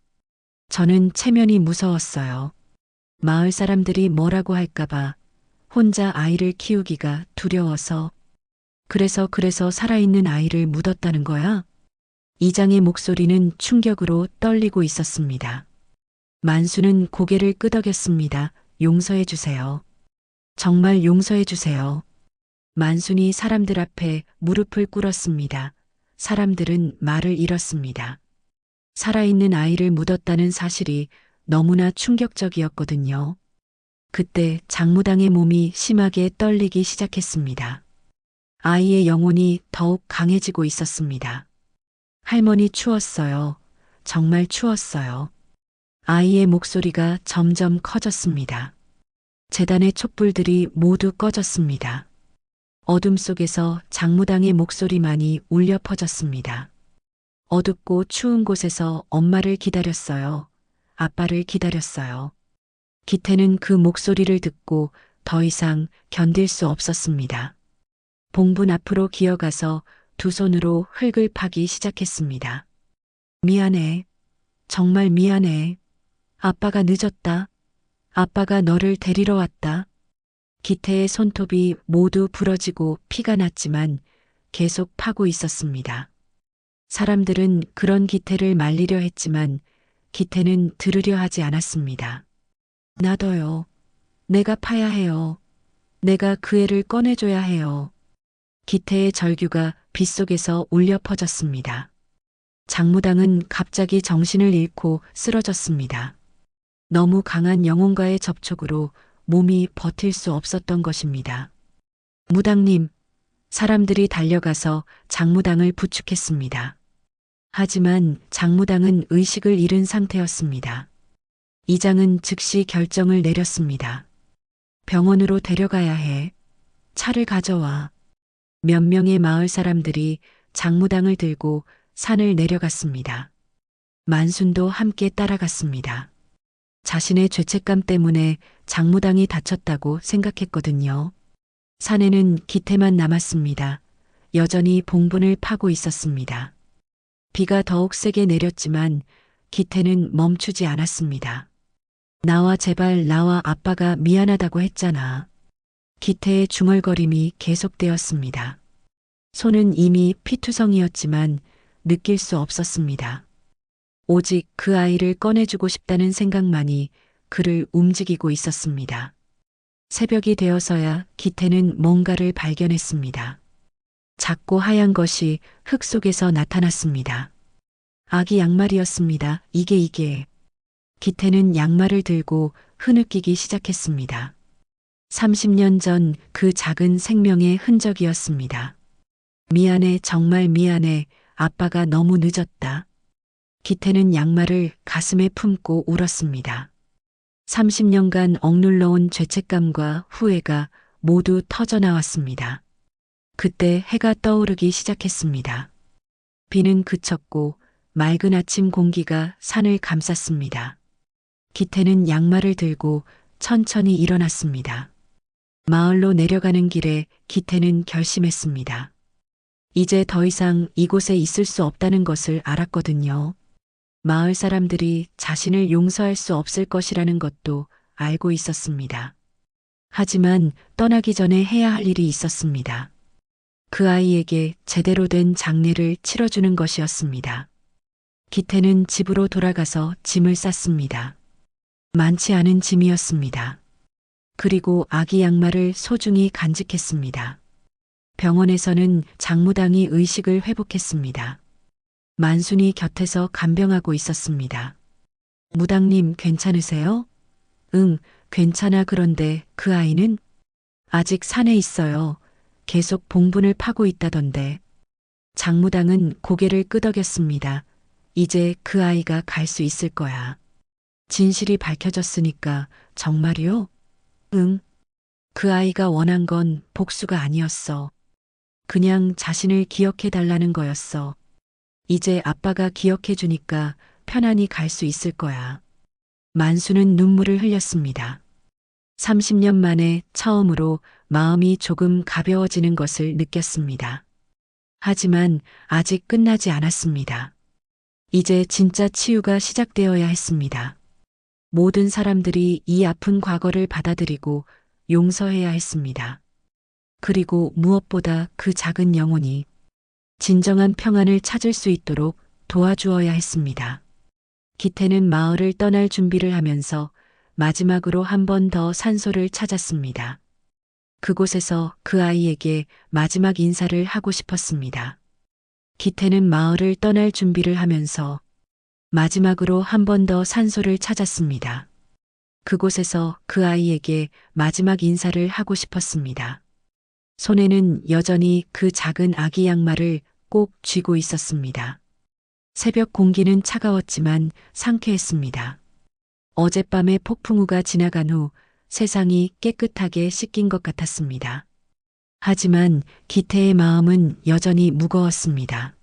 저는 체면이 무서웠어요. 마을 사람들이 뭐라고 할까봐 혼자 아이를 키우기가 두려워서 그래서 살아있는 아이를 묻었다는 거야? 이장의 목소리는 충격으로 떨리고 있었습니다. 만수는 고개를 끄덕였습니다. 용서해 주세요. 정말 용서해 주세요. 만순이 사람들 앞에 무릎을 꿇었습니다. 사람들은 말을 잃었습니다. 살아있는 아이를 묻었다는 사실이 너무나 충격적이었거든요. 그때 장무당의 몸이 심하게 떨리기 시작했습니다. 아이의 영혼이 더욱 강해지고 있었습니다. 할머니 추웠어요. 정말 추웠어요. 아이의 목소리가 점점 커졌습니다. 제단의 촛불들이 모두 꺼졌습니다. 어둠 속에서 장무당의 목소리만이 울려 퍼졌습니다. 어둡고 추운 곳에서 엄마를 기다렸어요. 아빠를 기다렸어요. 기태는 그 목소리를 듣고 더 이상 견딜 수 없었습니다. 봉분 앞으로 기어가서 두 손으로 흙을 파기 시작했습니다. 미안해. 정말 미안해. 아빠가 늦었다. 아빠가 너를 데리러 왔다. 기태의 손톱이 모두 부러지고 피가 났지만 계속 파고 있었습니다. 사람들은 그런 기태를 말리려 했지만 기태는 들으려 하지 않았습니다. 나도요. 내가 파야 해요. 내가 그 애를 꺼내줘야 해요. 기태의 절규가 빗속에서 울려 퍼졌습니다. 장무당은 갑자기 정신을 잃고 쓰러졌습니다. 너무 강한 영혼과의 접촉으로 몸이 버틸 수 없었던 것입니다. 무당님, 사람들이 달려가서 장무당을 부축했습니다. 하지만 장무당은 의식을 잃은 상태였습니다. 이장은 즉시 결정을 내렸습니다. 병원으로 데려가야 해. 차를 가져와. 몇 명의 마을 사람들이 장무당을 들고 산을 내려갔습니다. 만순도 함께 따라갔습니다. 자신의 죄책감 때문에 장무당이 다쳤다고 생각했거든요. 산에는 기태만 남았습니다. 여전히 봉분을 파고 있었습니다. 비가 더욱 세게 내렸지만 기태는 멈추지 않았습니다. 나와 제발 나와 아빠가 미안하다고 했잖아. 기태의 중얼거림이 계속되었습니다. 손은 이미 피투성이었지만 느낄 수 없었습니다. 오직 그 아이를 꺼내주고 싶다는 생각만이 그를 움직이고 있었습니다. 새벽이 되어서야 기태는 뭔가를 발견했습니다. 작고 하얀 것이 흙 속에서 나타났습니다. 아기 양말이었습니다. 이게. 기태는 양말을 들고 흐느끼기 시작했습니다. 30년 전 그 작은 생명의 흔적이었습니다. 미안해, 정말 미안해. 아빠가 너무 늦었다. 기태는 양말을 가슴에 품고 울었습니다. 30년간 억눌러온 죄책감과 후회가 모두 터져나왔습니다. 그때 해가 떠오르기 시작했습니다. 비는 그쳤고 맑은 아침 공기가 산을 감쌌습니다. 기태는 양말을 들고 천천히 일어났습니다. 마을로 내려가는 길에 기태는 결심했습니다. 이제 더 이상 이곳에 있을 수 없다는 것을 알았거든요. 마을 사람들이 자신을 용서할 수 없을 것이라는 것도 알고 있었습니다. 하지만 떠나기 전에 해야 할 일이 있었습니다. 그 아이에게 제대로 된 장례를 치러주는 것이었습니다. 기태는 집으로 돌아가서 짐을 쌌습니다. 많지 않은 짐이었습니다. 그리고 아기 양말을 소중히 간직했습니다. 병원에서는 장무당이 의식을 회복했습니다. 만순이 곁에서 간병하고 있었습니다. 무당님 괜찮으세요? 응, 괜찮아. 그런데 그 아이는? 아직 산에 있어요. 계속 봉분을 파고 있다던데. 장무당은 고개를 끄덕였습니다. 이제 그 아이가 갈 수 있을 거야. 진실이 밝혀졌으니까 정말이요? 응. 그 아이가 원한 건 복수가 아니었어. 그냥 자신을 기억해 달라는 거였어. 이제 아빠가 기억해 주니까 편안히 갈 수 있을 거야. 만수는 눈물을 흘렸습니다. 30년 만에 처음으로 마음이 조금 가벼워지는 것을 느꼈습니다. 하지만 아직 끝나지 않았습니다. 이제 진짜 치유가 시작되어야 했습니다. 모든 사람들이 이 아픈 과거를 받아들이고 용서해야 했습니다. 그리고 무엇보다 그 작은 영혼이 진정한 평안을 찾을 수 있도록 도와주어야 했습니다. 기태는 마을을 떠날 준비를 하면서 마지막으로 한 번 더 산소를 찾았습니다. 그곳에서 그 아이에게 마지막 인사를 하고 싶었습니다. 기태는 마을을 떠날 준비를 하면서 마지막으로 한 번 더 산소를 찾았습니다. 그곳에서 그 아이에게 마지막 인사를 하고 싶었습니다. 손에는 여전히 그 작은 아기 양말을 꼭 쥐고 있었습니다. 새벽 공기는 차가웠지만 상쾌했습니다. 어젯밤의 폭풍우가 지나간 후 세상이 깨끗하게 씻긴 것 같았습니다. 하지만 기태의 마음은 여전히 무거웠습니다.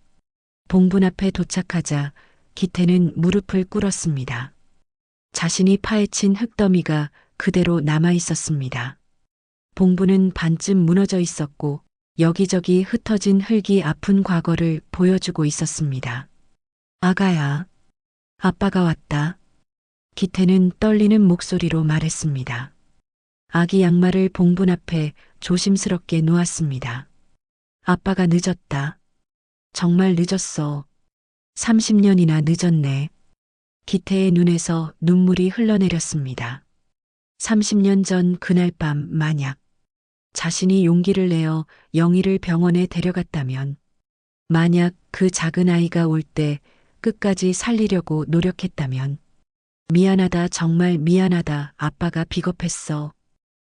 봉분 앞에 도착하자 기태는 무릎을 꿇었습니다. 자신이 파헤친 흙더미가 그대로 남아 있었습니다. 봉분은 반쯤 무너져 있었고 여기저기 흩어진 흙이 아픈 과거를 보여주고 있었습니다. 아가야, 아빠가 왔다. 기태는 떨리는 목소리로 말했습니다. 아기 양말을 봉분 앞에 조심스럽게 놓았습니다. 아빠가 늦었다. 정말 늦었어. 30년이나 늦었네. 기태의 눈에서 눈물이 흘러내렸습니다. 30년 전 그날 밤 만약 자신이 용기를 내어 영희를 병원에 데려갔다면, 만약 그 작은 아이가 올 때 끝까지 살리려고 노력했다면, 미안하다, 정말 미안하다, 아빠가 비겁했어.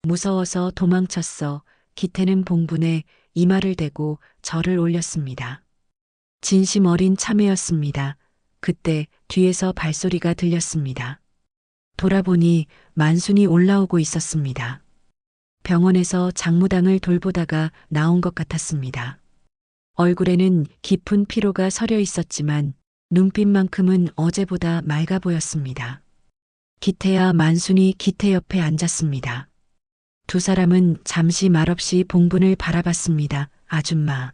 무서워서 도망쳤어. 기태는 봉분에 이마를 대고 절을 올렸습니다. 진심 어린 참회였습니다. 그때 뒤에서 발소리가 들렸습니다. 돌아보니 만순이 올라오고 있었습니다. 병원에서 장무당을 돌보다가 나온 것 같았습니다. 얼굴에는 깊은 피로가 서려 있었지만 눈빛만큼은 어제보다 맑아 보였습니다. 기태와 만순이 기태 옆에 앉았습니다. 두 사람은 잠시 말없이 봉분을 바라봤습니다. 아줌마.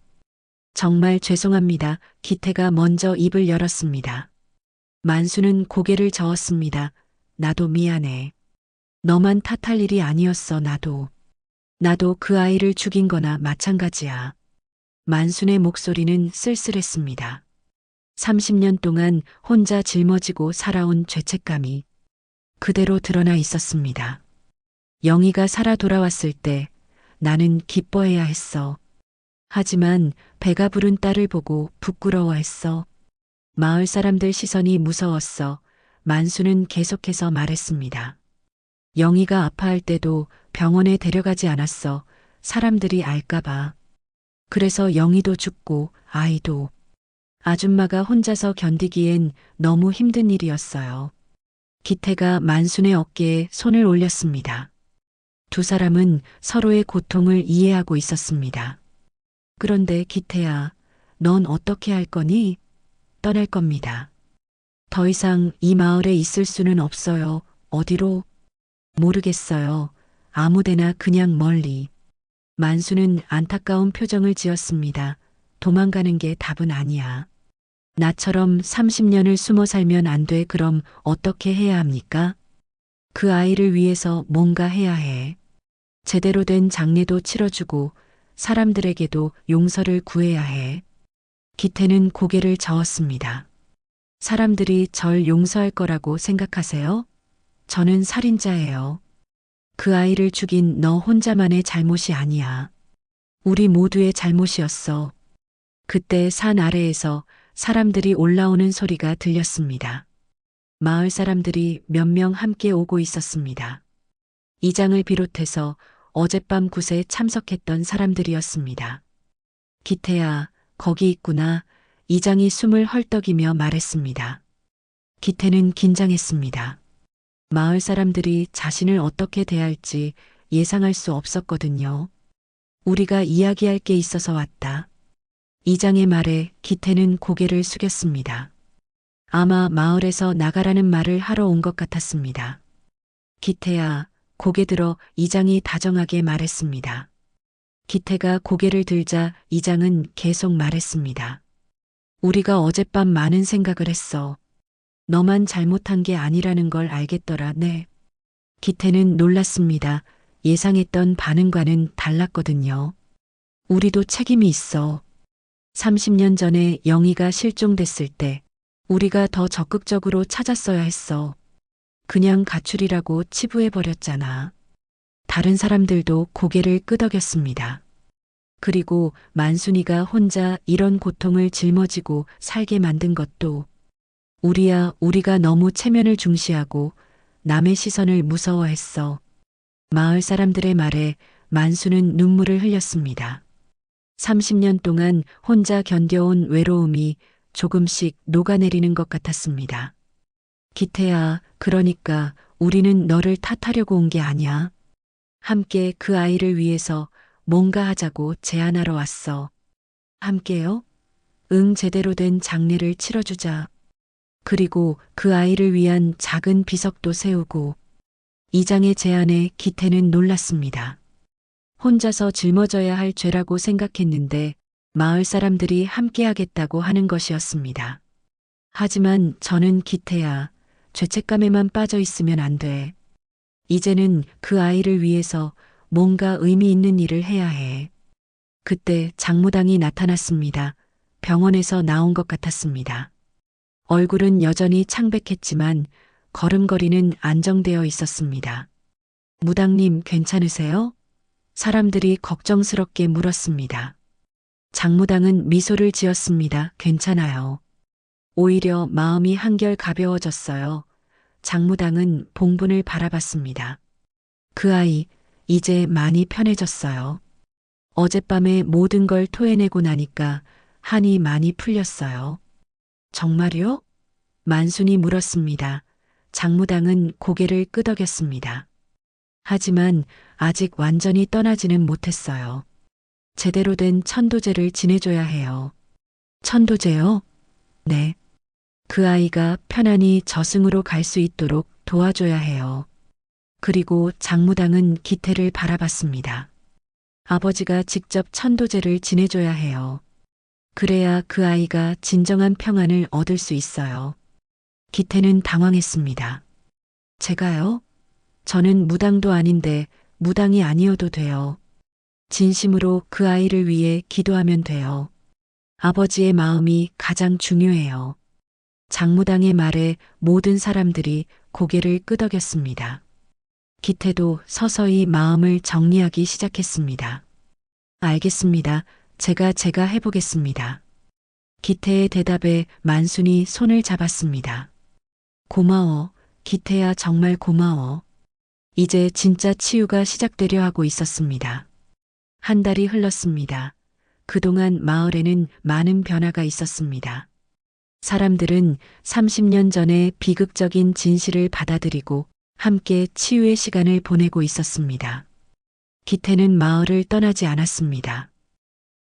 정말 죄송합니다. 기태가 먼저 입을 열었습니다. 만수는 고개를 저었습니다. 나도 미안해. 너만 탓할 일이 아니었어. 나도 그 아이를 죽인 거나 마찬가지야. 만순의 목소리는 쓸쓸했습니다. 30년 동안 혼자 짊어지고 살아온 죄책감이 그대로 드러나 있었습니다. 영희가 살아 돌아왔을 때 나는 기뻐해야 했어. 하지만 배가 부른 딸을 보고 부끄러워했어. 마을 사람들 시선이 무서웠어. 만수는 계속해서 말했습니다. 영희가 아파할 때도 병원에 데려가지 않았어. 사람들이 알까봐. 그래서 영희도 죽고 아이도. 아줌마가 혼자서 견디기엔 너무 힘든 일이었어요. 기태가 만순의 어깨에 손을 올렸습니다. 두 사람은 서로의 고통을 이해하고 있었습니다. 그런데 기태야, 넌 어떻게 할 거니? 떠날 겁니다. 더 이상 이 마을에 있을 수는 없어요. 어디로? 모르겠어요. 아무데나 그냥 멀리. 만수는 안타까운 표정을 지었습니다. 도망가는 게 답은 아니야. 나처럼 30년을 숨어 살면 안 돼. 그럼 어떻게 해야 합니까? 그 아이를 위해서 뭔가 해야 해. 제대로 된 장례도 치러주고 사람들에게도 용서를 구해야 해. 기태는 고개를 저었습니다. 사람들이 절 용서할 거라고 생각하세요? 저는 살인자예요. 그 아이를 죽인 너 혼자만의 잘못이 아니야. 우리 모두의 잘못이었어. 그때 산 아래에서 사람들이 올라오는 소리가 들렸습니다. 마을 사람들이 몇 명 함께 오고 있었습니다. 이장을 비롯해서 어젯밤 굿에 참석했던 사람들이었습니다. 기태야, 거기 있구나. 이장이 숨을 헐떡이며 말했습니다. 기태는 긴장했습니다. 마을 사람들이 자신을 어떻게 대할지 예상할 수 없었거든요. 우리가 이야기할 게 있어서 왔다. 이장의 말에 기태는 고개를 숙였습니다. 아마 마을에서 나가라는 말을 하러 온 것 같았습니다. 기태야, 고개 들어 이장이 다정하게 말했습니다. 기태가 고개를 들자 이장은 계속 말했습니다. 우리가 어젯밤 많은 생각을 했어. 너만 잘못한 게 아니라는 걸 알겠더라, 네. 기태는 놀랐습니다. 예상했던 반응과는 달랐거든요. 우리도 책임이 있어. 30년 전에 영희가 실종됐을 때 우리가 더 적극적으로 찾았어야 했어. 그냥 가출이라고 치부해버렸잖아. 다른 사람들도 고개를 끄덕였습니다. 그리고 만순이가 혼자 이런 고통을 짊어지고 살게 만든 것도 우리가 너무 체면을 중시하고 남의 시선을 무서워했어. 마을 사람들의 말에 만수는 눈물을 흘렸습니다. 30년 동안 혼자 견뎌온 외로움이 조금씩 녹아내리는 것 같았습니다. 기태야, 그러니까 우리는 너를 탓하려고 온 게 아니야. 함께 그 아이를 위해서 뭔가 하자고 제안하러 왔어. 함께요? 응, 제대로 된 장례를 치러주자. 그리고 그 아이를 위한 작은 비석도 세우고. 이장의 제안에 기태는 놀랐습니다. 혼자서 짊어져야 할 죄라고 생각했는데 마을 사람들이 함께하겠다고 하는 것이었습니다. 하지만 저는 기태야, 죄책감에만 빠져 있으면 안 돼. 이제는 그 아이를 위해서 뭔가 의미 있는 일을 해야 해. 그때 장무당이 나타났습니다. 병원에서 나온 것 같았습니다. 얼굴은 여전히 창백했지만 걸음걸이는 안정되어 있었습니다. 무당님 괜찮으세요? 사람들이 걱정스럽게 물었습니다. 장무당은 미소를 지었습니다. 괜찮아요. 오히려 마음이 한결 가벼워졌어요. 장무당은 봉분을 바라봤습니다. 그 아이, 이제 많이 편해졌어요. 어젯밤에 모든 걸 토해내고 나니까 한이 많이 풀렸어요. 정말요? 만순이 물었습니다. 장무당은 고개를 끄덕였습니다. 하지만 아직 완전히 떠나지는 못했어요. 제대로 된 천도제를 지내줘야 해요. 천도제요? 네. 그 아이가 편안히 저승으로 갈 수 있도록 도와줘야 해요. 그리고 장무당은 기태를 바라봤습니다. 아버지가 직접 천도제를 지내줘야 해요. 그래야 그 아이가 진정한 평안을 얻을 수 있어요. 기태는 당황했습니다. 제가요? 저는 무당도 아닌데 무당이 아니어도 돼요. 진심으로 그 아이를 위해 기도하면 돼요. 아버지의 마음이 가장 중요해요. 장무당의 말에 모든 사람들이 고개를 끄덕였습니다. 기태도 서서히 마음을 정리하기 시작했습니다. 알겠습니다. 제가 해보겠습니다. 기태의 대답에 만순이 손을 잡았습니다. 고마워. 기태야, 정말 고마워. 이제 진짜 치유가 시작되려 하고 있었습니다. 한 달이 흘렀습니다. 그동안 마을에는 많은 변화가 있었습니다. 사람들은 30년 전의 비극적인 진실을 받아들이고 함께 치유의 시간을 보내고 있었습니다. 기태는 마을을 떠나지 않았습니다.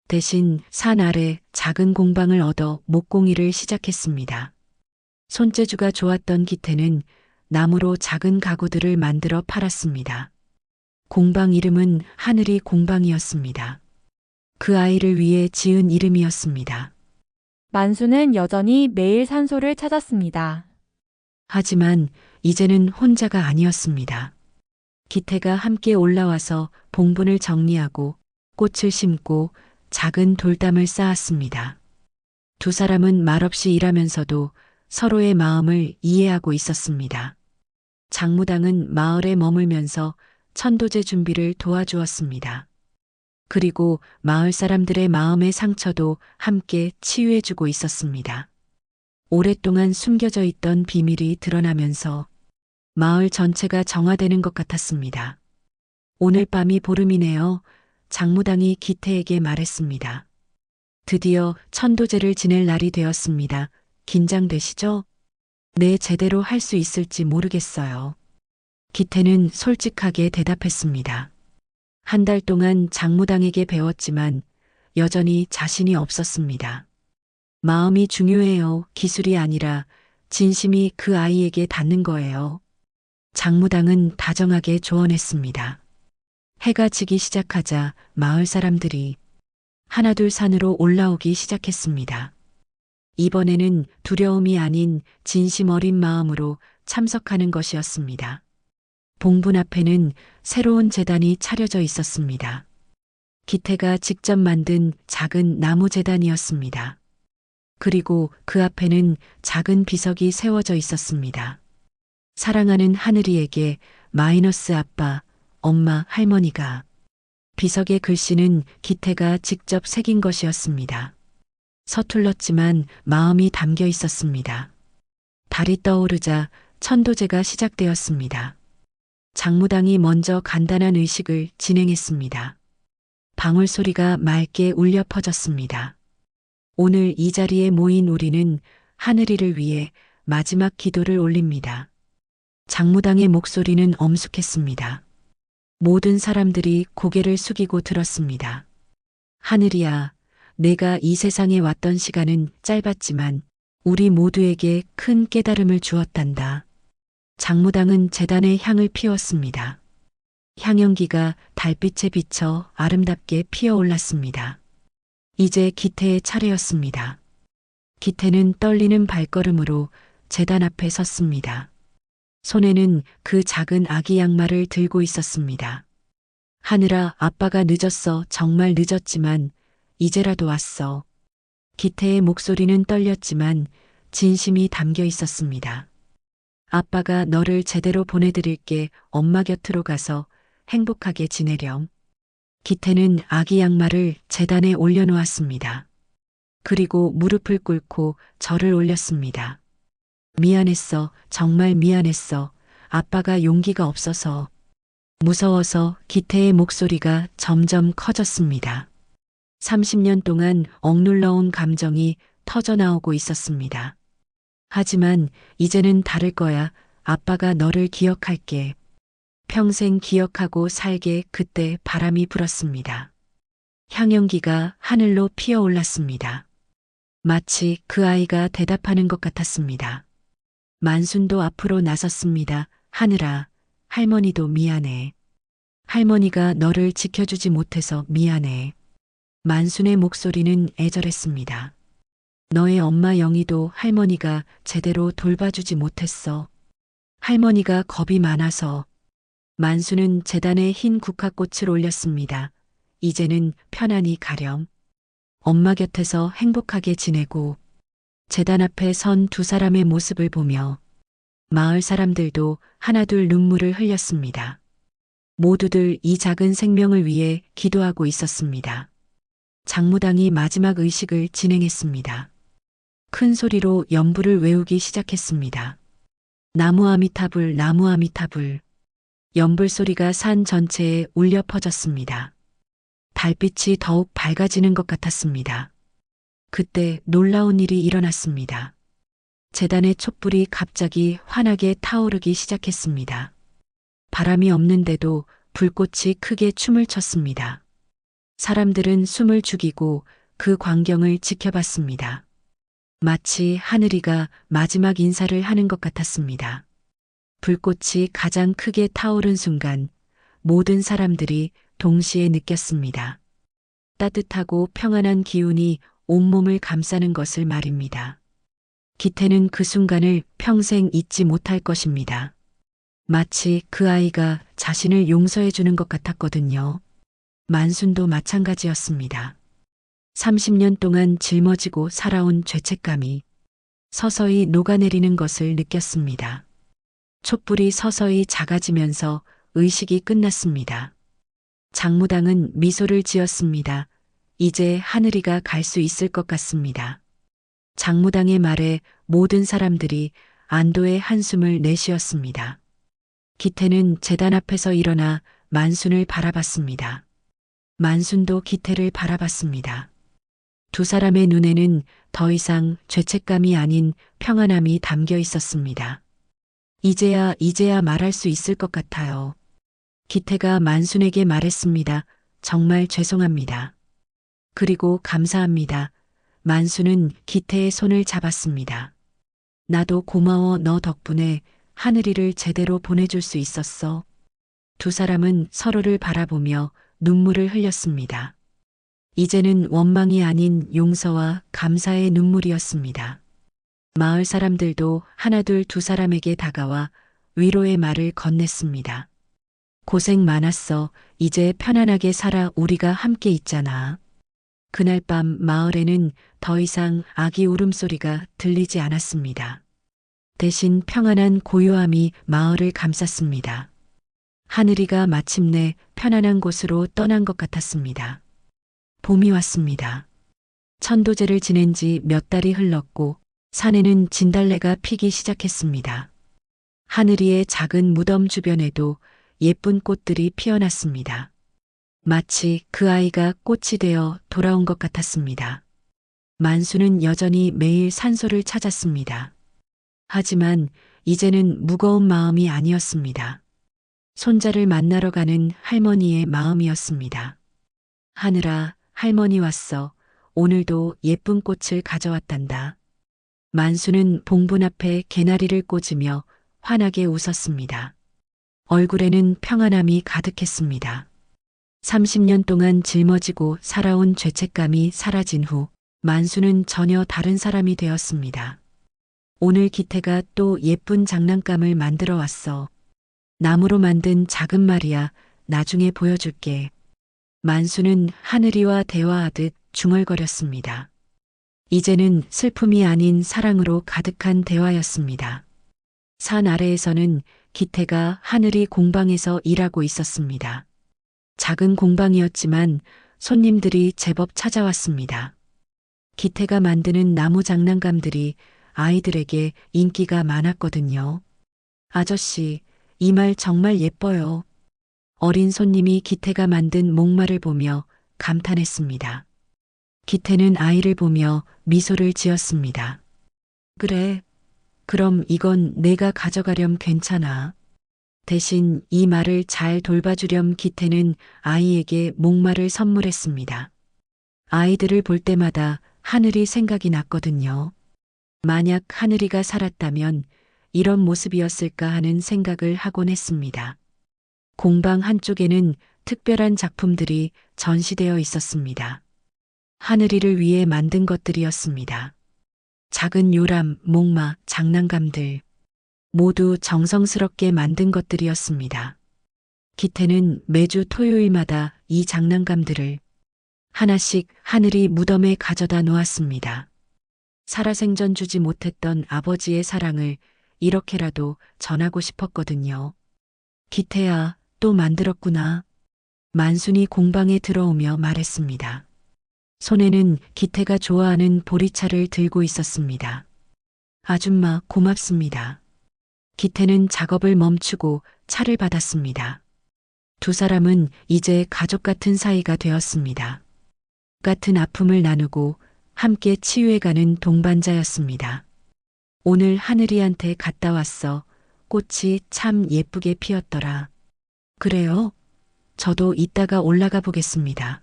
대신 산 아래 작은 공방을 얻어 목공일을 시작했습니다. 손재주가 좋았던 기태는 나무로 작은 가구들을 만들어 팔았습니다. 공방 이름은 하늘이 공방이었습니다. 그 아이를 위해 지은 이름이었습니다. 만수는 여전히 매일 산소를 찾았습니다. 하지만 이제는 혼자가 아니었습니다. 기태가 함께 올라와서 봉분을 정리하고 꽃을 심고 작은 돌담을 쌓았습니다. 두 사람은 말없이 일하면서도 서로의 마음을 이해하고 있었습니다. 장무당은 마을에 머물면서 천도제 준비를 도와주었습니다. 그리고 마을 사람들의 마음의 상처도 함께 치유해주고 있었습니다. 오랫동안 숨겨져 있던 비밀이 드러나면서 마을 전체가 정화되는 것 같았습니다. 오늘 밤이 보름이네요. 장무당이 기태에게 말했습니다. 드디어 천도제를 지낼 날이 되었습니다. 긴장되시죠? 네, 제대로 할 수 있을지 모르겠어요. 기태는 솔직하게 대답했습니다. 한 달 동안 장무당에게 배웠지만 여전히 자신이 없었습니다. 마음이 중요해요. 기술이 아니라 진심이 그 아이에게 닿는 거예요. 장무당은 다정하게 조언했습니다. 해가 지기 시작하자 마을 사람들이 하나둘 산으로 올라오기 시작했습니다. 이번에는 두려움이 아닌 진심 어린 마음으로 참석하는 것이었습니다. 봉분 앞에는 새로운 제단이 차려져 있었습니다. 기태가 직접 만든 작은 나무 제단이었습니다. 그리고 그 앞에는 작은 비석이 세워져 있었습니다. 사랑하는 하늘이에게 마이너스 아빠, 엄마, 할머니가. 비석의 글씨는 기태가 직접 새긴 것이었습니다. 서툴렀지만 마음이 담겨 있었습니다. 달이 떠오르자 천도제가 시작되었습니다. 장무당이 먼저 간단한 의식을 진행했습니다. 방울 소리가 맑게 울려 퍼졌습니다. 오늘 이 자리에 모인 우리는 하늘이를 위해 마지막 기도를 올립니다. 장무당의 목소리는 엄숙했습니다. 모든 사람들이 고개를 숙이고 들었습니다. 하늘이야, 내가 이 세상에 왔던 시간은 짧았지만 우리 모두에게 큰 깨달음을 주었단다. 장무당은 제단에 향을 피웠습니다. 향연기가 달빛에 비쳐 아름답게 피어올랐습니다. 이제 기태의 차례였습니다. 기태는 떨리는 발걸음으로 제단 앞에 섰습니다. 손에는 그 작은 아기 양말을 들고 있었습니다. 하늘아, 아빠가 늦었어. 정말 늦었지만 이제라도 왔어. 기태의 목소리는 떨렸지만 진심이 담겨 있었습니다. 아빠가 너를 제대로 보내드릴게. 엄마 곁으로 가서 행복하게 지내렴. 기태는 아기 양말을 제단에 올려놓았습니다. 그리고 무릎을 꿇고 절을 올렸습니다. 미안했어. 정말 미안했어. 아빠가 용기가 없어서. 무서워서. 기태의 목소리가 점점 커졌습니다. 30년 동안 억눌러온 감정이 터져나오고 있었습니다. 하지만 이제는 다를 거야. 아빠가 너를 기억할게. 평생 기억하고 살게. 그때 바람이 불었습니다. 향연기가 하늘로 피어올랐습니다. 마치 그 아이가 대답하는 것 같았습니다. 만순도 앞으로 나섰습니다. 하늘아, 할머니도 미안해. 할머니가 너를 지켜주지 못해서 미안해. 만순의 목소리는 애절했습니다. 너의 엄마 영희도 할머니가 제대로 돌봐주지 못했어. 할머니가 겁이 많아서. 만순은 제단에 흰 국화꽃을 올렸습니다. 이제는 편안히 가렴. 엄마 곁에서 행복하게 지내고. 제단 앞에 선 두 사람의 모습을 보며 마을 사람들도 하나둘 눈물을 흘렸습니다. 모두들 이 작은 생명을 위해 기도하고 있었습니다. 장무당이 마지막 의식을 진행했습니다. 큰 소리로 연부를 외우기 시작했습니다. 나무 아미타불, 나무 아미타불. 연불 소리가 산 전체에 울려 퍼졌습니다. 달빛이 더욱 밝아지는 것 같았습니다. 그때 놀라운 일이 일어났습니다. 제단의 촛불이 갑자기 환하게 타오르기 시작했습니다. 바람이 없는데도 불꽃이 크게 춤을 췄습니다. 사람들은 숨을 죽이고 그 광경을 지켜봤습니다. 마치 하늘이가 마지막 인사를 하는 것 같았습니다. 불꽃이 가장 크게 타오른 순간 모든 사람들이 동시에 느꼈습니다. 따뜻하고 평안한 기운이 온몸을 감싸는 것을 말입니다. 기태는 그 순간을 평생 잊지 못할 것입니다. 마치 그 아이가 자신을 용서해 주는 것 같았거든요. 만순도 마찬가지였습니다. 30년 동안 짊어지고 살아온 죄책감이 서서히 녹아내리는 것을 느꼈습니다. 촛불이 서서히 작아지면서 의식이 끝났습니다. 장무당은 미소를 지었습니다. 이제 하늘이가 갈 수 있을 것 같습니다. 장무당의 말에 모든 사람들이 안도의 한숨을 내쉬었습니다. 기태는 제단 앞에서 일어나 만순을 바라봤습니다. 만순도 기태를 바라봤습니다. 두 사람의 눈에는 더 이상 죄책감이 아닌 평안함이 담겨 있었습니다. 이제야 말할 수 있을 것 같아요. 기태가 만순에게 말했습니다. 정말 죄송합니다. 그리고 감사합니다. 만수는 기태의 손을 잡았습니다. 나도 고마워. 너 덕분에 하늘이를 제대로 보내줄 수 있었어. 두 사람은 서로를 바라보며 눈물을 흘렸습니다. 이제는 원망이 아닌 용서와 감사의 눈물이었습니다. 마을 사람들도 하나둘 두 사람에게 다가와 위로의 말을 건넸습니다. 고생 많았어. 이제 편안하게 살아. 우리가 함께 있잖아. 그날 밤 마을에는 더 이상 아기 울음소리가 들리지 않았습니다. 대신 평안한 고요함이 마을을 감쌌습니다. 하늘이가 마침내 편안한 곳으로 떠난 것 같았습니다. 봄이 왔습니다. 천도제를 지낸 지 몇 달이 흘렀고 산에는 진달래가 피기 시작했습니다. 하늘이의 작은 무덤 주변에도 예쁜 꽃들이 피어났습니다. 마치 그 아이가 꽃이 되어 돌아온 것 같았습니다. 만수는 여전히 매일 산소를 찾았습니다. 하지만 이제는 무거운 마음이 아니었습니다. 손자를 만나러 가는 할머니의 마음이었습니다. 하늘아, 할머니 왔어. 오늘도 예쁜 꽃을 가져왔단다. 만수는 봉분 앞에 개나리를 꽂으며 환하게 웃었습니다. 얼굴에는 평안함이 가득했습니다. 30년 동안 짊어지고 살아온 죄책감이 사라진 후 만수는 전혀 다른 사람이 되었습니다. 오늘 기태가 또 예쁜 장난감을 만들어 왔어. 나무로 만든 작은 말이야. 나중에 보여줄게. 만수는 하늘이와 대화하듯 중얼거렸습니다. 이제는 슬픔이 아닌 사랑으로 가득한 대화였습니다. 산 아래에서는 기태가 하늘이 공방에서 일하고 있었습니다. 작은 공방이었지만 손님들이 제법 찾아왔습니다. 기태가 만드는 나무 장난감들이 아이들에게 인기가 많았거든요. 아저씨, 이 말 정말 예뻐요. 어린 손님이 기태가 만든 목말을 보며 감탄했습니다. 기태는 아이를 보며 미소를 지었습니다. 그래, 그럼 이건 내가 가져가렴. 괜찮아. 대신 이 말을 잘 돌봐주렴. 기태는 아이에게 목말을 선물했습니다. 아이들을 볼 때마다 하늘이 생각이 났거든요. 만약 하늘이가 살았다면 이런 모습이었을까 하는 생각을 하곤 했습니다. 공방 한쪽에는 특별한 작품들이 전시되어 있었습니다. 하늘이를 위해 만든 것들이었습니다. 작은 요람, 목마, 장난감들. 모두 정성스럽게 만든 것들이었습니다. 기태는 매주 토요일마다 이 장난감들을 하나씩 하늘이 무덤에 가져다 놓았습니다. 살아생전 주지 못했던 아버지의 사랑을 이렇게라도 전하고 싶었거든요. 기태야, 또 만들었구나. 만순이 공방에 들어오며 말했습니다. 손에는 기태가 좋아하는 보리차를 들고 있었습니다. 아줌마, 고맙습니다. 기태는 작업을 멈추고 차를 받았습니다. 두 사람은 이제 가족 같은 사이가 되었습니다. 같은 아픔을 나누고 함께 치유해가는 동반자였습니다. 오늘 하늘이한테 갔다 왔어. 꽃이 참 예쁘게 피었더라. 그래요? 저도 이따가 올라가 보겠습니다.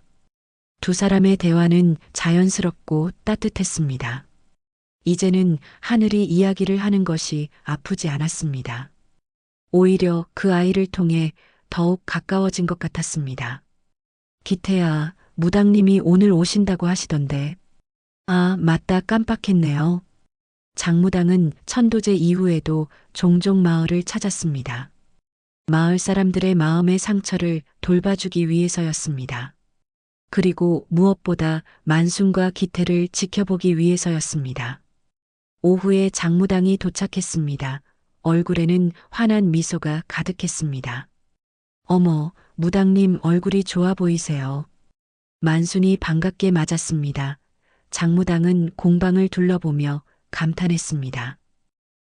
두 사람의 대화는 자연스럽고 따뜻했습니다. 이제는 하늘이 이야기를 하는 것이 아프지 않았습니다. 오히려 그 아이를 통해 더욱 가까워진 것 같았습니다. 기태야, 무당님이 오늘 오신다고 하시던데. 아, 맞다. 깜빡했네요. 장무당은 천도제 이후에도 종종 마을을 찾았습니다. 마을 사람들의 마음의 상처를 돌봐주기 위해서였습니다. 그리고 무엇보다 만순과 기태를 지켜보기 위해서였습니다. 오후에 장무당이 도착했습니다. 얼굴에는 환한 미소가 가득했습니다. 어머, 무당님 얼굴이 좋아 보이세요. 만순이 반갑게 맞았습니다. 장무당은 공방을 둘러보며 감탄했습니다.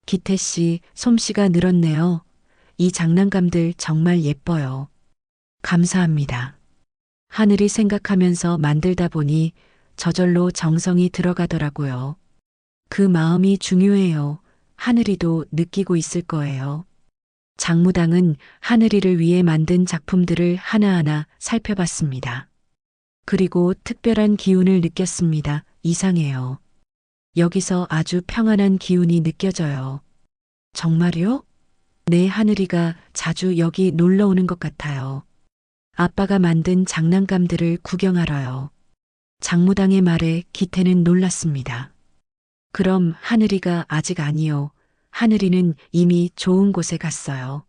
기태 씨, 솜씨가 늘었네요. 이 장난감들 정말 예뻐요. 감사합니다. 하늘이 생각하면서 만들다 보니 저절로 정성이 들어가더라고요. 그 마음이 중요해요. 하늘이도 느끼고 있을 거예요. 장무당은 하늘이를 위해 만든 작품들을 하나하나 살펴봤습니다. 그리고 특별한 기운을 느꼈습니다. 이상해요. 여기서 아주 평안한 기운이 느껴져요. 정말요? 네, 하늘이가 자주 여기 놀러 오는 것 같아요. 아빠가 만든 장난감들을 구경하러요. 장무당의 말에 기태는 놀랐습니다. 그럼 하늘이가 아직 아니요. 하늘이는 이미 좋은 곳에 갔어요.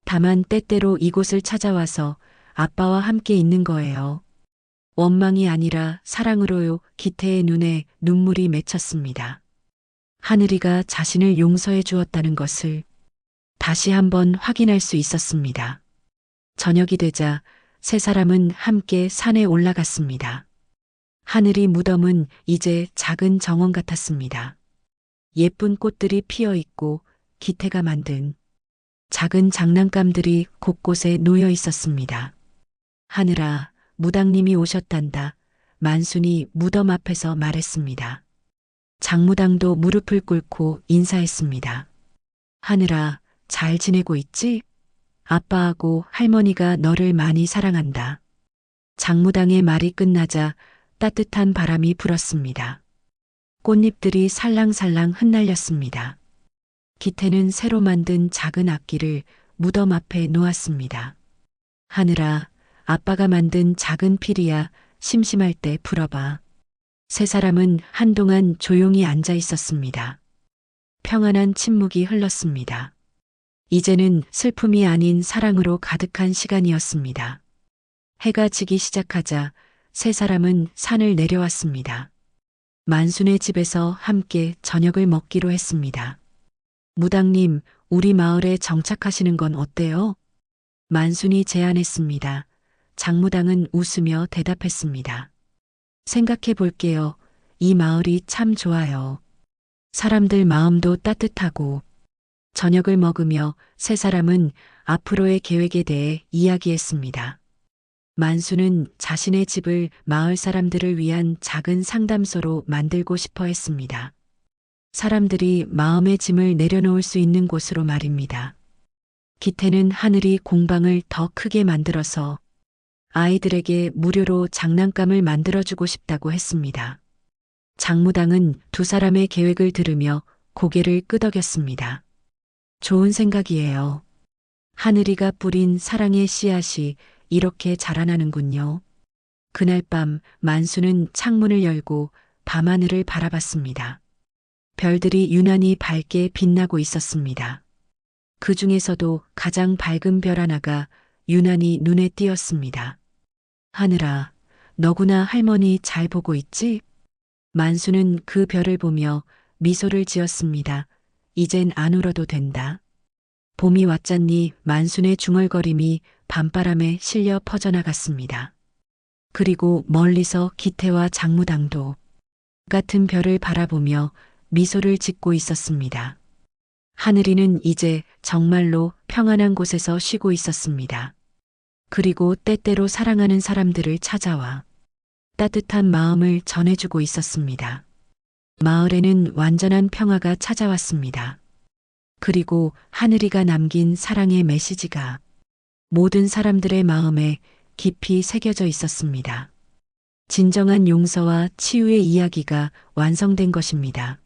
다만 때때로 이곳을 찾아와서 아빠와 함께 있는 거예요. 원망이 아니라 사랑으로요. 기태의 눈에 눈물이 맺혔습니다. 하늘이가 자신을 용서해 주었다는 것을 다시 한번 확인할 수 있었습니다. 저녁이 되자 세 사람은 함께 산에 올라갔습니다. 하늘이 무덤은 이제 작은 정원 같았습니다. 예쁜 꽃들이 피어 있고 기태가 만든 작은 장난감들이 곳곳에 놓여 있었습니다. 하늘아, 무당님이 오셨단다. 만순이 무덤 앞에서 말했습니다. 장무당도 무릎을 꿇고 인사했습니다. 하늘아, 잘 지내고 있지? 아빠하고 할머니가 너를 많이 사랑한다. 장무당의 말이 끝나자 따뜻한 바람이 불었습니다. 꽃잎들이 살랑살랑 흩날렸습니다. 기태는 새로 만든 작은 악기를 무덤 앞에 놓았습니다. 하늘아, 아빠가 만든 작은 피리야, 심심할 때 불어봐. 세 사람은 한동안 조용히 앉아 있었습니다. 평안한 침묵이 흘렀습니다. 이제는 슬픔이 아닌 사랑으로 가득한 시간이었습니다. 해가 지기 시작하자 세 사람은 산을 내려왔습니다. 만순의 집에서 함께 저녁을 먹기로 했습니다. 무당님, 우리 마을에 정착하시는 건 어때요? 만순이 제안했습니다. 장무당은 웃으며 대답했습니다. 생각해 볼게요. 이 마을이 참 좋아요. 사람들 마음도 따뜻하고. 저녁을 먹으며 세 사람은 앞으로의 계획에 대해 이야기했습니다. 만수는 자신의 집을 마을 사람들을 위한 작은 상담소로 만들고 싶어 했습니다. 사람들이 마음의 짐을 내려놓을 수 있는 곳으로 말입니다. 기태는 하늘이 공방을 더 크게 만들어서 아이들에게 무료로 장난감을 만들어주고 싶다고 했습니다. 장무당은 두 사람의 계획을 들으며 고개를 끄덕였습니다. 좋은 생각이에요. 하늘이가 뿌린 사랑의 씨앗이 이렇게 자라나는군요. 그날 밤 만수는 창문을 열고 밤하늘을 바라봤습니다. 별들이 유난히 밝게 빛나고 있었습니다. 그 중에서도 가장 밝은 별 하나가 유난히 눈에 띄었습니다. 하늘아, 너구나 할머니 잘 보고 있지? 만수는 그 별을 보며 미소를 지었습니다. 이젠 안 울어도 된다. 봄이 왔잖니. 만순의 중얼거림이 밤바람에 실려 퍼져나갔습니다. 그리고 멀리서 기태와 장무당도 같은 별을 바라보며 미소를 짓고 있었습니다. 하늘이는 이제 정말로 평안한 곳에서 쉬고 있었습니다. 그리고 때때로 사랑하는 사람들을 찾아와 따뜻한 마음을 전해주고 있었습니다. 마을에는 완전한 평화가 찾아왔습니다. 그리고 하늘이가 남긴 사랑의 메시지가 모든 사람들의 마음에 깊이 새겨져 있었습니다. 진정한 용서와 치유의 이야기가 완성된 것입니다.